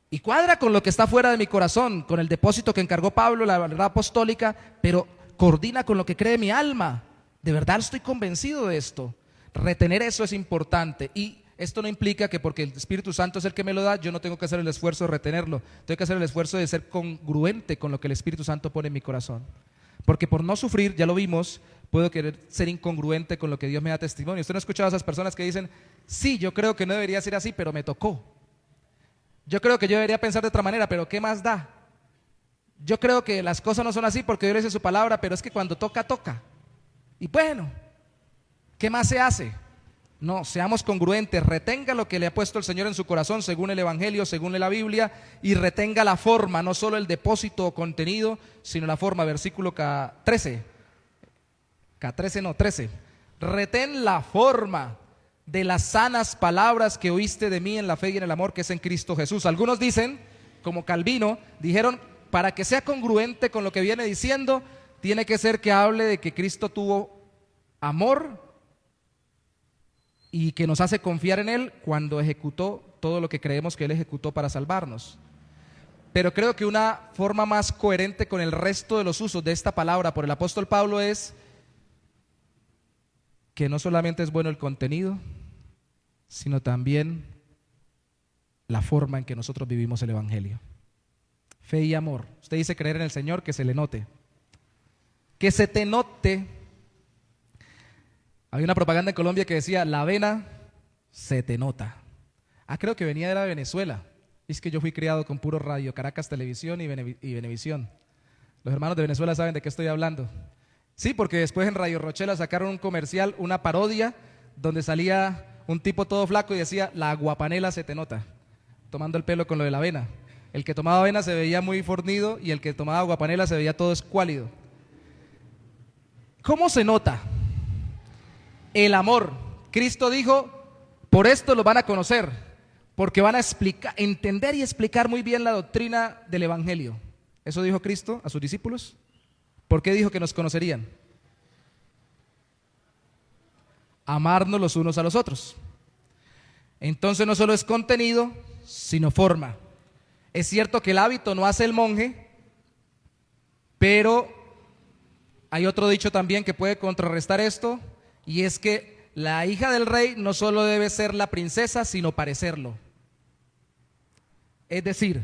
y cuadra con lo que está fuera de mi corazón, con el depósito que encargó Pablo, la verdad apostólica, pero coordina con lo que cree mi alma. De verdad estoy convencido de esto. Retener eso es importante, y esto no implica que porque el Espíritu Santo es el que me lo da, yo no tengo que hacer el esfuerzo de retenerlo. Tengo que hacer el esfuerzo de ser congruente con lo que el Espíritu Santo pone en mi corazón. Porque por no sufrir, ya lo vimos, puedo querer ser incongruente con lo que Dios me da testimonio. Usted no ha escuchado a esas personas que dicen: sí, yo creo que no debería ser así, pero me tocó. Yo creo que yo debería pensar de otra manera, pero ¿qué más da? Yo creo que las cosas no son así porque Dios dice su palabra, pero es que cuando toca, toca. Y bueno, ¿qué más se hace? No, seamos congruentes, retenga lo que le ha puesto el Señor en su corazón según el Evangelio, según la Biblia, y retenga la forma, no solo el depósito o contenido, sino la forma. Versículo 13. Retén la forma de las sanas palabras que oíste de mí en la fe y en el amor que es en Cristo Jesús. Algunos dicen, como Calvino, dijeron: para que sea congruente con lo que viene diciendo, tiene que ser que hable de que Cristo tuvo amor y que nos hace confiar en Él cuando ejecutó todo lo que creemos que Él ejecutó para salvarnos. Pero creo que una forma más coherente con el resto de los usos de esta palabra por el apóstol Pablo es que no solamente es bueno el contenido, sino también la forma en que nosotros vivimos el Evangelio. Fe y amor. Usted dice creer en el Señor, que se le note. Que se te note. Había una propaganda en Colombia que decía: la avena se te nota. Creo que venía de Venezuela. Es que yo fui criado con puro Radio Caracas Televisión y Venevisión. Los hermanos de Venezuela saben de qué estoy hablando. Sí, porque después en Radio Rochela sacaron un comercial, una parodia, donde salía un tipo todo flaco y decía: la aguapanela se te nota, tomando el pelo con lo de la avena. El que tomaba avena se veía muy fornido y el que tomaba aguapanela se veía todo escuálido. ¿Cómo se nota? El amor. Cristo dijo: por esto lo van a conocer, porque van a explicar, entender y explicar muy bien la doctrina del Evangelio. Eso dijo Cristo a sus discípulos. ¿Por qué dijo que nos conocerían? Amarnos los unos a los otros. Entonces no solo es contenido, sino forma. Es cierto que el hábito no hace el monje, pero hay otro dicho también que puede contrarrestar esto, y es que la hija del rey no solo debe ser la princesa, sino parecerlo. Es decir,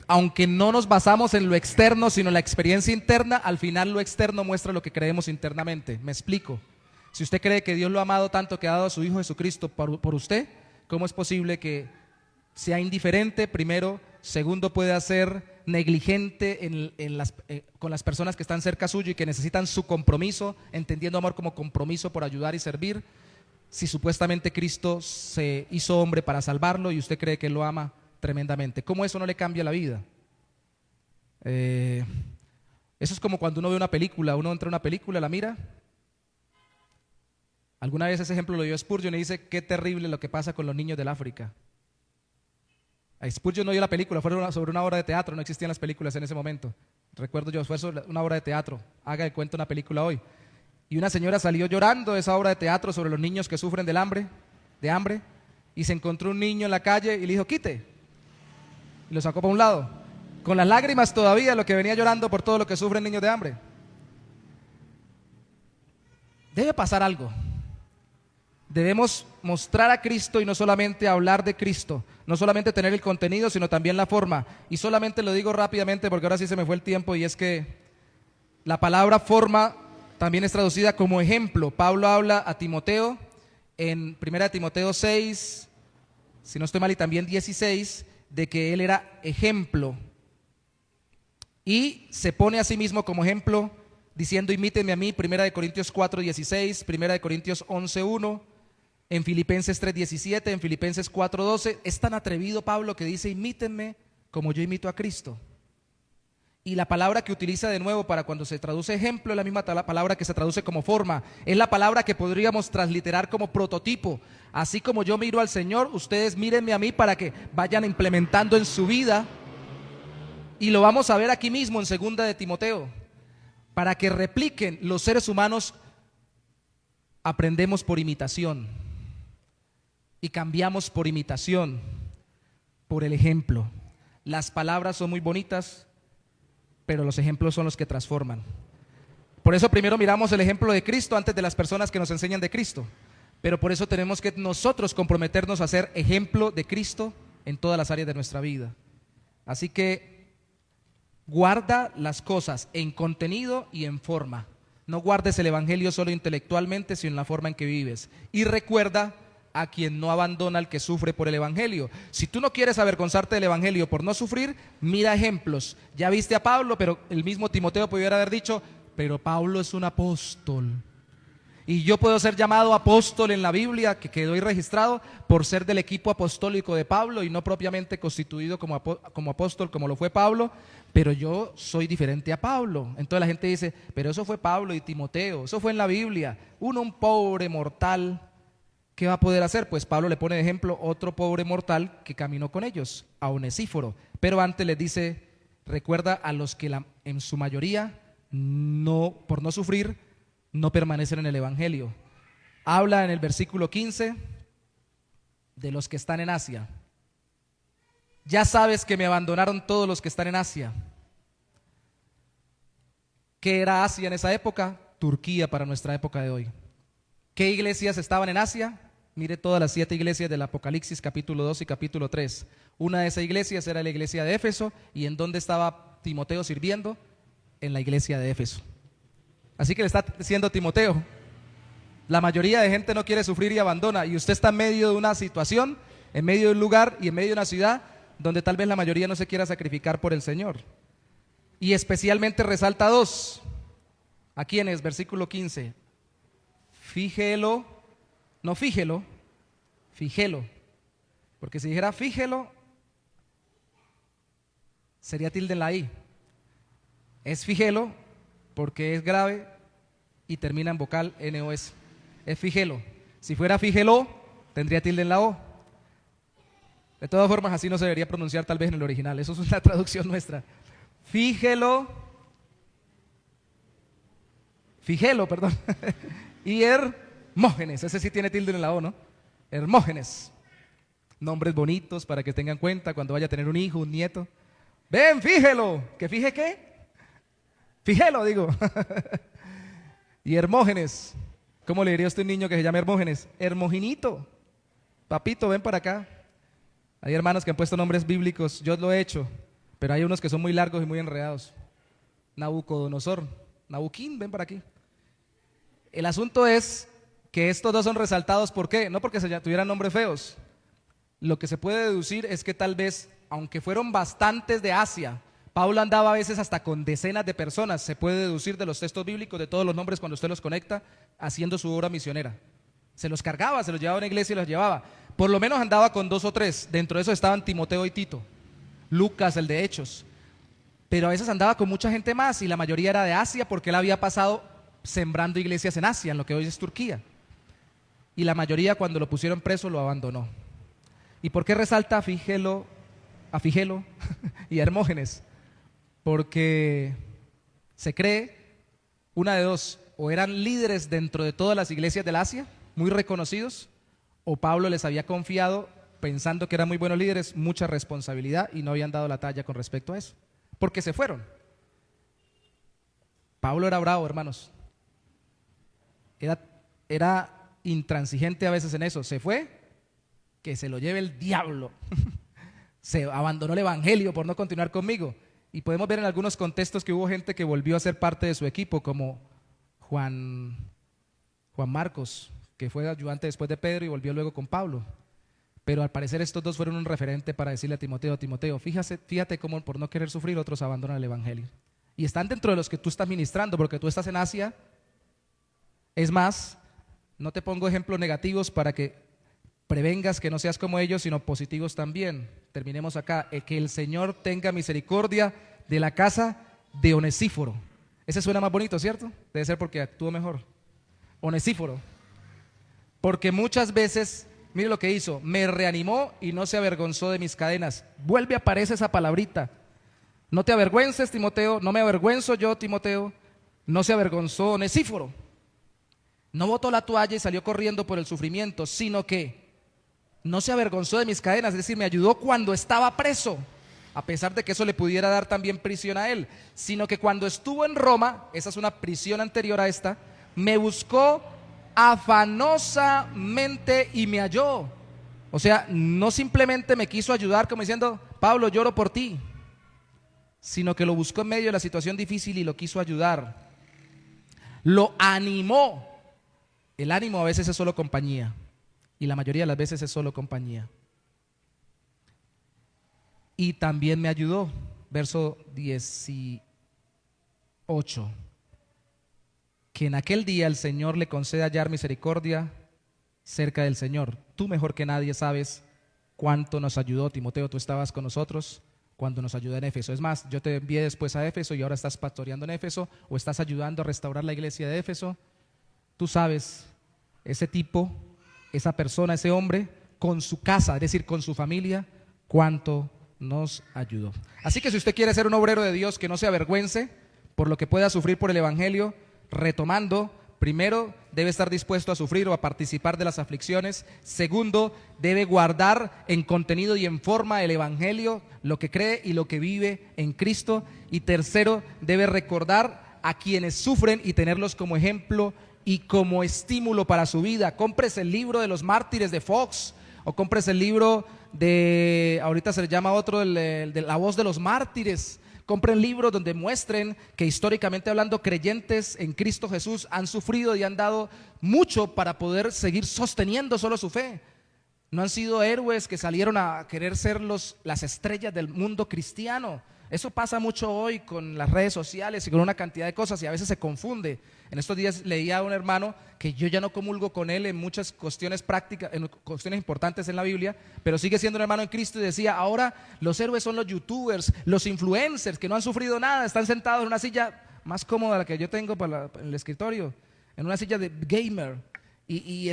aunque no nos basamos en lo externo, sino en la experiencia interna, al final lo externo muestra lo que creemos internamente. Me explico. Si usted cree que Dios lo ha amado tanto que ha dado a su Hijo Jesucristo por usted, ¿cómo es posible que sea indiferente? Primero. Segundo, puede ser negligente con las personas que están cerca suyo y que necesitan su compromiso, entendiendo amor como compromiso por ayudar y servir. Si supuestamente Cristo se hizo hombre para salvarlo y usted cree que lo ama tremendamente, ¿cómo eso no le cambia la vida? Eso es como cuando uno ve una película, uno entra a una película, la mira. Alguna vez ese ejemplo lo dio Spurgeon y dice: qué terrible lo que pasa con los niños del África. A Spurgeon no vio la película, fue sobre una obra de teatro, no existían las películas en ese momento. Recuerdo yo, fue sobre una obra de teatro, haga de cuenta una película hoy. Y una señora salió llorando de esa obra de teatro sobre los niños que sufren de hambre, y se encontró un niño en la calle y le dijo: quite, y lo sacó para un lado, con las lágrimas todavía, lo que venía llorando por todo lo que sufren niños de hambre. Debe pasar algo. Debemos mostrar a Cristo y no solamente hablar de Cristo, no solamente tener el contenido, sino también la forma. Y solamente lo digo rápidamente porque ahora sí se me fue el tiempo, y es que la palabra forma también es traducida como ejemplo. Pablo habla a Timoteo en 1 Timoteo 6, si no estoy mal, y también 16, de que él era ejemplo. Y se pone a sí mismo como ejemplo diciendo: imítenme a mí, 1 Corintios 4, 16, 1 Corintios 11, 1, en Filipenses 3, 17, en Filipenses 4, 12. Es tan atrevido Pablo que dice: imítenme como yo imito a Cristo. Y la palabra que utiliza de nuevo para cuando se traduce ejemplo es la misma palabra que se traduce como forma. Es la palabra que podríamos transliterar como prototipo. Así como yo miro al Señor, ustedes mírenme a mí para que vayan implementando en su vida. Y lo vamos a ver aquí mismo en 2 de Timoteo. Para que repliquen. Los seres humanos aprendemos por imitación y cambiamos por imitación, por el ejemplo. Las palabras son muy bonitas, pero los ejemplos son los que transforman. Por eso primero miramos el ejemplo de Cristo antes de las personas que nos enseñan de Cristo. Pero por eso tenemos que nosotros comprometernos a ser ejemplo de Cristo en todas las áreas de nuestra vida. Así que guarda las cosas en contenido y en forma. No guardes el evangelio solo intelectualmente, sino en la forma en que vives. Y recuerda a quien no abandona al que sufre por el evangelio. Si tú no quieres avergonzarte del evangelio por no sufrir, mira ejemplos. Ya viste a Pablo, pero el mismo Timoteo pudiera haber dicho: pero Pablo es un apóstol. Y yo puedo ser llamado apóstol en la Biblia, que quedó ahí registrado, por ser del equipo apostólico de Pablo y no propiamente constituido como apóstol como lo fue Pablo, pero yo soy diferente a Pablo. Entonces la gente dice: pero eso fue Pablo y Timoteo, eso fue en la Biblia. Uno, un pobre mortal, ¿qué va a poder hacer? Pues Pablo le pone de ejemplo otro pobre mortal que caminó con ellos, a Onesíforo. Pero antes les dice: recuerda a los que en su mayoría, por no sufrir, no permanecen en el evangelio. Habla en el versículo 15 de los que están en Asia. Ya sabes que me abandonaron todos los que están en Asia. ¿Qué era Asia en esa época? Turquía para nuestra época de hoy. ¿Qué iglesias estaban en Asia? Mire todas las 7 iglesias del Apocalipsis capítulo 2 y capítulo 3. Una de esas iglesias era la iglesia de Éfeso. ¿Y en dónde estaba Timoteo sirviendo? En la iglesia de Éfeso. Así que le está diciendo Timoteo: la mayoría de gente no quiere sufrir y abandona, y usted está en medio de una situación, en medio de un lugar y en medio de una ciudad donde tal vez la mayoría no se quiera sacrificar por el Señor. Y especialmente resalta 2. ¿A quiénes? Versículo 15. Fíjelo, no fíjelo, fíjelo. Porque si dijera fíjelo, sería tilde en la I. Es fíjelo porque es grave y termina en vocal NOS. Es fíjelo. Si fuera fíjelo, tendría tilde en la O. De todas formas, así no se debería pronunciar tal vez en el original. Eso es una traducción nuestra. Fíjelo, perdón. Y Hermógenes, ese sí tiene tilde en la O, ¿no? Hermógenes. Nombres bonitos para que tengan cuenta cuando vaya a tener un hijo, un nieto. Ven, fíjelo. ¿Que fije qué? Fíjelo, digo. Y Hermógenes. ¿Cómo le diría a usted a un niño que se llama Hermógenes? Hermoginito. Papito, ven para acá. Hay hermanos que han puesto nombres bíblicos, yo lo he hecho, pero hay unos que son muy largos y muy enredados. Nabucodonosor, Nabuquín, ven para aquí. El asunto es que estos dos son resaltados, ¿por qué? No porque tuvieran nombres feos. Lo que se puede deducir es que tal vez, aunque fueron bastantes de Asia, Pablo andaba a veces hasta con decenas de personas, se puede deducir de los textos bíblicos, de todos los nombres cuando usted los conecta, haciendo su obra misionera. Se los cargaba, se los llevaba a una iglesia y los llevaba. Por lo menos andaba con 2 o 3, dentro de eso estaban Timoteo y Tito, Lucas, el de Hechos. Pero a veces andaba con mucha gente más y la mayoría era de Asia porque él había pasado sembrando iglesias en Asia, en lo que hoy es Turquía. Y la mayoría cuando lo pusieron preso lo abandonó. ¿Y por qué resalta a Figelo y a Hermógenes? Porque se cree una de dos, o eran líderes dentro de todas las iglesias del Asia, muy reconocidos, o Pablo les había confiado, pensando que eran muy buenos líderes, mucha responsabilidad y no habían dado la talla con respecto a eso, porque se fueron. Pablo era bravo, hermanos, era intransigente a veces en eso. Se fue, que se lo lleve el diablo. Se abandonó el evangelio por no continuar conmigo. Y podemos ver en algunos contextos que hubo gente que volvió a ser parte de su equipo, como Juan Marcos, que fue ayudante después de Pedro y volvió luego con Pablo. Pero al parecer estos dos fueron un referente para decirle a Timoteo, fíjate cómo por no querer sufrir otros abandonan el evangelio. Y están dentro de los que tú estás ministrando, porque tú estás en Asia. Es más, no te pongo ejemplos negativos para que prevengas que no seas como ellos, sino positivos también. Terminemos acá. Que el Señor tenga misericordia de la casa de Onesíforo. Ese suena más bonito, ¿cierto? Debe ser porque actuó mejor. Onesíforo. Porque muchas veces, mire lo que hizo, me reanimó y no se avergonzó de mis cadenas. Vuelve, aparece esa palabrita. No te avergüences, Timoteo, no me avergüenzo yo, Timoteo. No se avergonzó Onesíforo. No botó la toalla y salió corriendo por el sufrimiento, sino que no se avergonzó de mis cadenas, es decir, me ayudó cuando estaba preso, a pesar de que eso le pudiera dar también prisión a él, sino que cuando estuvo en Roma, esa es una prisión anterior a esta, me buscó afanosamente y me halló. O sea, no simplemente me quiso ayudar como diciendo, Pablo, lloro por ti, sino que lo buscó en medio de la situación difícil y lo quiso ayudar. Lo animó. El ánimo a veces es solo compañía. Y la mayoría de las veces es solo compañía. Y también me ayudó, verso 18, que en aquel día el Señor le concede hallar misericordia cerca del Señor. Tú mejor que nadie sabes cuánto nos ayudó, Timoteo, tú estabas con nosotros cuando nos ayudó en Éfeso. Es más, yo te envié después a Éfeso y ahora estás pastoreando en Éfeso o estás ayudando a restaurar la iglesia de Éfeso. Tú sabes, ese tipo, esa persona, ese hombre, con su casa, es decir, con su familia, cuánto nos ayudó. Así que si usted quiere ser un obrero de Dios que no se avergüence por lo que pueda sufrir por el evangelio, retomando, primero, debe estar dispuesto a sufrir o a participar de las aflicciones. Segundo, debe guardar en contenido y en forma el evangelio, lo que cree y lo que vive en Cristo. Y tercero, debe recordar a quienes sufren y tenerlos como ejemplo y como estímulo para su vida. Cómprese el libro de los mártires de Fox, o cómprese el libro de, ahorita se le llama otro, de La Voz de los Mártires. Compren libros donde muestren que históricamente hablando creyentes en Cristo Jesús han sufrido y han dado mucho para poder seguir sosteniendo solo su fe. No han sido héroes que salieron a querer ser las estrellas del mundo cristiano. Eso pasa mucho hoy con las redes sociales y con una cantidad de cosas y a veces se confunde. En estos días leía a un hermano que yo ya no comulgo con él en muchas cuestiones prácticas, en cuestiones importantes en la Biblia, pero sigue siendo un hermano en Cristo y decía, ahora los héroes son los youtubers, los influencers que no han sufrido nada, están sentados en una silla más cómoda de la que yo tengo para el escritorio, en una silla de gamer. Y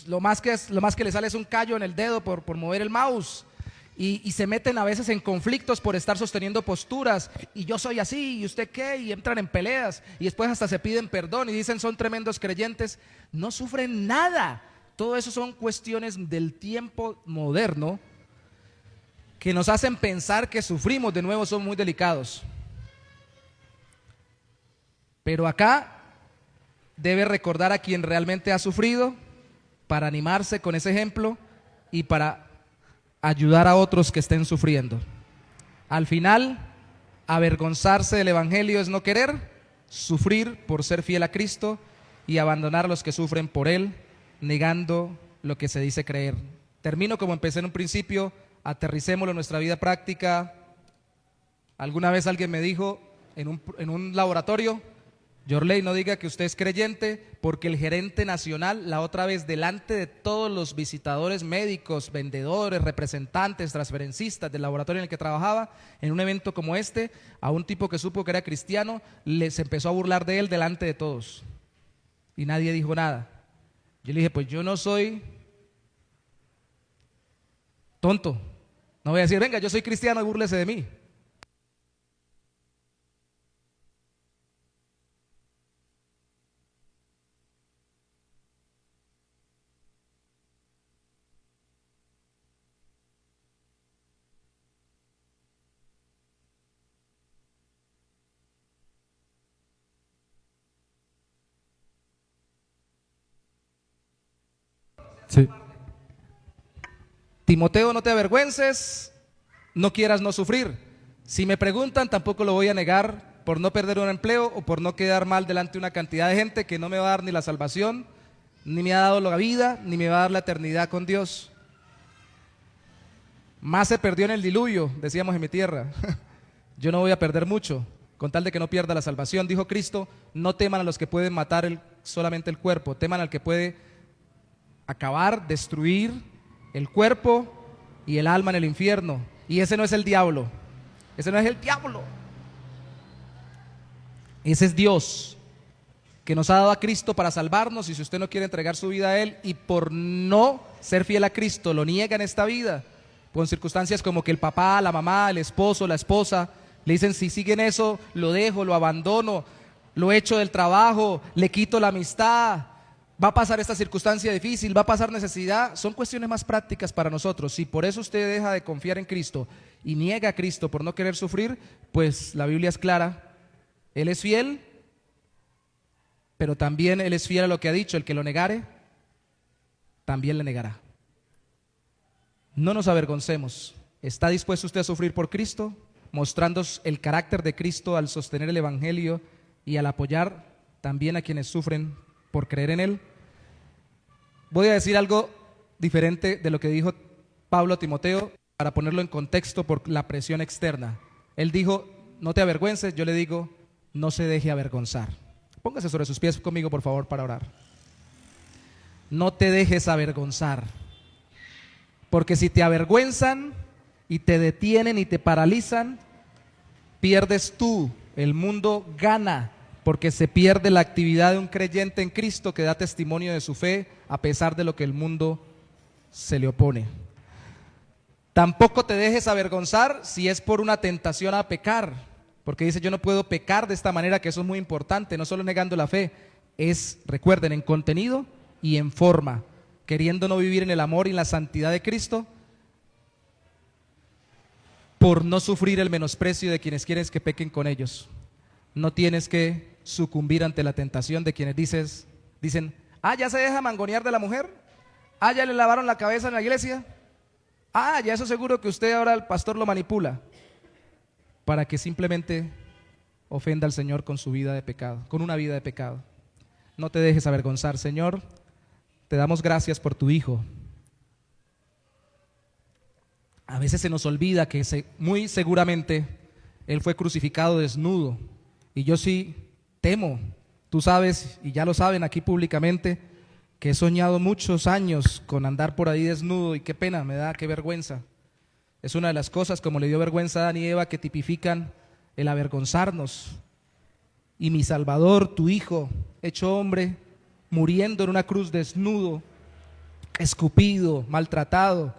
lo más que le sale es un callo en el dedo por mover el mouse. Y se meten a veces en conflictos por estar sosteniendo posturas, y yo soy así, y usted qué, y entran en peleas, y después hasta se piden perdón y dicen son tremendos creyentes, no sufren nada. Todo eso son cuestiones del tiempo moderno que nos hacen pensar que sufrimos, de nuevo son muy delicados. Pero acá debe recordar a quien realmente ha sufrido para animarse con ese ejemplo y para ayudar a otros que estén sufriendo. Al final, avergonzarse del Evangelio es no querer sufrir por ser fiel a Cristo y abandonar a los que sufren por Él, negando lo que se dice creer. Termino como empecé en un principio, aterricémoslo en nuestra vida práctica. Alguna vez alguien me dijo en un laboratorio: Yorley, no diga que usted es creyente, porque el gerente nacional, la otra vez, delante de todos los visitadores médicos, vendedores, representantes, transferencistas del laboratorio en el que trabajaba, en un evento como este, a un tipo que supo que era cristiano, les empezó a burlar de él delante de todos. Y nadie dijo nada. Yo le dije, pues yo no soy tonto. No voy a decir, venga, yo soy cristiano y búrlese de mí. Sí. Timoteo, no te avergüences, no quieras no sufrir. Si me preguntan, tampoco lo voy a negar por no perder un empleo o por no quedar mal delante de una cantidad de gente que no me va a dar ni la salvación, ni me ha dado la vida, ni me va a dar la eternidad con Dios. Más se perdió en el diluvio, decíamos en mi tierra. Yo no voy a perder mucho, con tal de que no pierda la salvación. Dijo Cristo, no teman a los que pueden matar solamente el cuerpo, teman al que puede acabar, destruir el cuerpo y el alma en el infierno. Y ese no es el diablo, ese no es el diablo, ese es Dios, que nos ha dado a Cristo para salvarnos. Y si usted no quiere entregar su vida a Él y por no ser fiel a Cristo lo niega en esta vida, con circunstancias como que el papá, la mamá, el esposo, la esposa le dicen, si siguen eso, lo dejo, lo abandono, lo echo del trabajo, le quito la amistad, va a pasar esta circunstancia difícil, va a pasar necesidad. Son cuestiones más prácticas para nosotros. Si por eso usted deja de confiar en Cristo y niega a Cristo por no querer sufrir, pues la Biblia es clara. Él es fiel, pero también Él es fiel a lo que ha dicho: el que lo negare, también le negará. No nos avergoncemos. ¿Está dispuesto usted a sufrir por Cristo? Mostrando el carácter de Cristo al sostener el Evangelio y al apoyar también a quienes sufren por creer en Él. Voy a decir algo diferente de lo que dijo Pablo a Timoteo para ponerlo en contexto por la presión externa. Él dijo, no te avergüences. Yo le digo, no se deje avergonzar. Póngase sobre sus pies conmigo, por favor, para orar. No te dejes avergonzar, porque si te avergüenzan y te detienen y te paralizan, pierdes tú, el mundo gana, porque se pierde la actividad de un creyente en Cristo que da testimonio de su fe a pesar de lo que el mundo se le opone. Tampoco te dejes avergonzar si es por una tentación a pecar, porque dice, yo no puedo pecar de esta manera, que eso es muy importante, no solo negando la fe, es, recuerden, en contenido y en forma, queriendo no vivir en el amor y en la santidad de Cristo, por no sufrir el menosprecio de quienes quieres que pequen con ellos. No tienes que sucumbir ante la tentación de quienes dicen, ya se deja mangonear de la mujer, ya le lavaron la cabeza en la iglesia, ya eso seguro que usted ahora el pastor lo manipula, para que simplemente ofenda al Señor con su vida de pecado, con una vida de pecado. No te dejes avergonzar. Señor, te damos gracias por tu Hijo. A veces se nos olvida que muy seguramente Él fue crucificado desnudo. Y yo sí temo, tú sabes, y ya lo saben aquí públicamente, que he soñado muchos años con andar por ahí desnudo, y qué pena me da, qué vergüenza. Es una de las cosas, como le dio vergüenza a Adán y Eva, que tipifican el avergonzarnos. Y mi Salvador, tu Hijo, hecho hombre, muriendo en una cruz desnudo, escupido, maltratado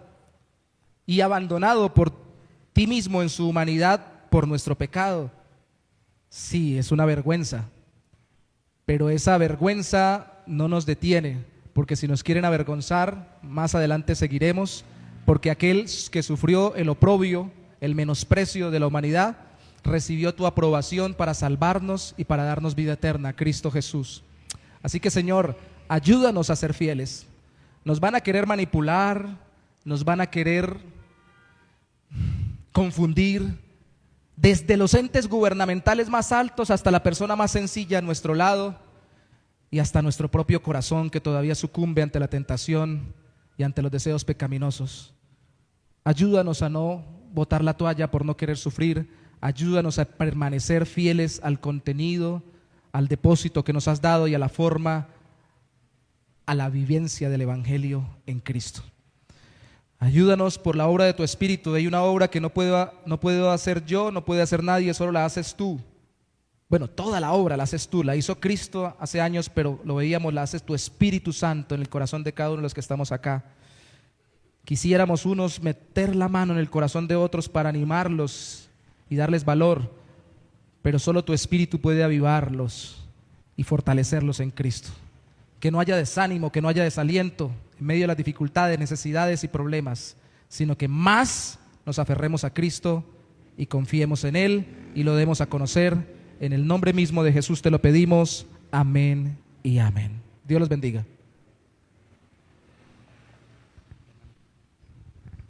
y abandonado por ti mismo en su humanidad por nuestro pecado. Sí, es una vergüenza, pero esa vergüenza no nos detiene, porque si nos quieren avergonzar, más adelante seguiremos, porque aquel que sufrió el oprobio, el menosprecio de la humanidad, recibió tu aprobación para salvarnos y para darnos vida eterna, Cristo Jesús. Así que, Señor, ayúdanos a ser fieles. Nos van a querer manipular, nos van a querer confundir, desde los entes gubernamentales más altos hasta la persona más sencilla a nuestro lado y hasta nuestro propio corazón que todavía sucumbe ante la tentación y ante los deseos pecaminosos. Ayúdanos a no botar la toalla por no querer sufrir. Ayúdanos a permanecer fieles al contenido, al depósito que nos has dado y a la forma, a la vivencia del Evangelio en Cristo. Ayúdanos por la obra de tu Espíritu. Hay una obra que no puedo hacer yo, no puede hacer nadie, solo la haces tú. Bueno, toda la obra la haces tú, la hizo Cristo hace años, pero lo veíamos, la haces tu Espíritu Santo en el corazón de cada uno de los que estamos acá. Quisiéramos unos meter la mano en el corazón de otros para animarlos y darles valor, pero solo tu Espíritu puede avivarlos y fortalecerlos en Cristo. Que no haya desánimo, que no haya desaliento en medio de las dificultades, necesidades y problemas, sino que más nos aferremos a Cristo y confiemos en Él y lo demos a conocer. En el nombre mismo de Jesús te lo pedimos. Amén y amén. Dios los bendiga.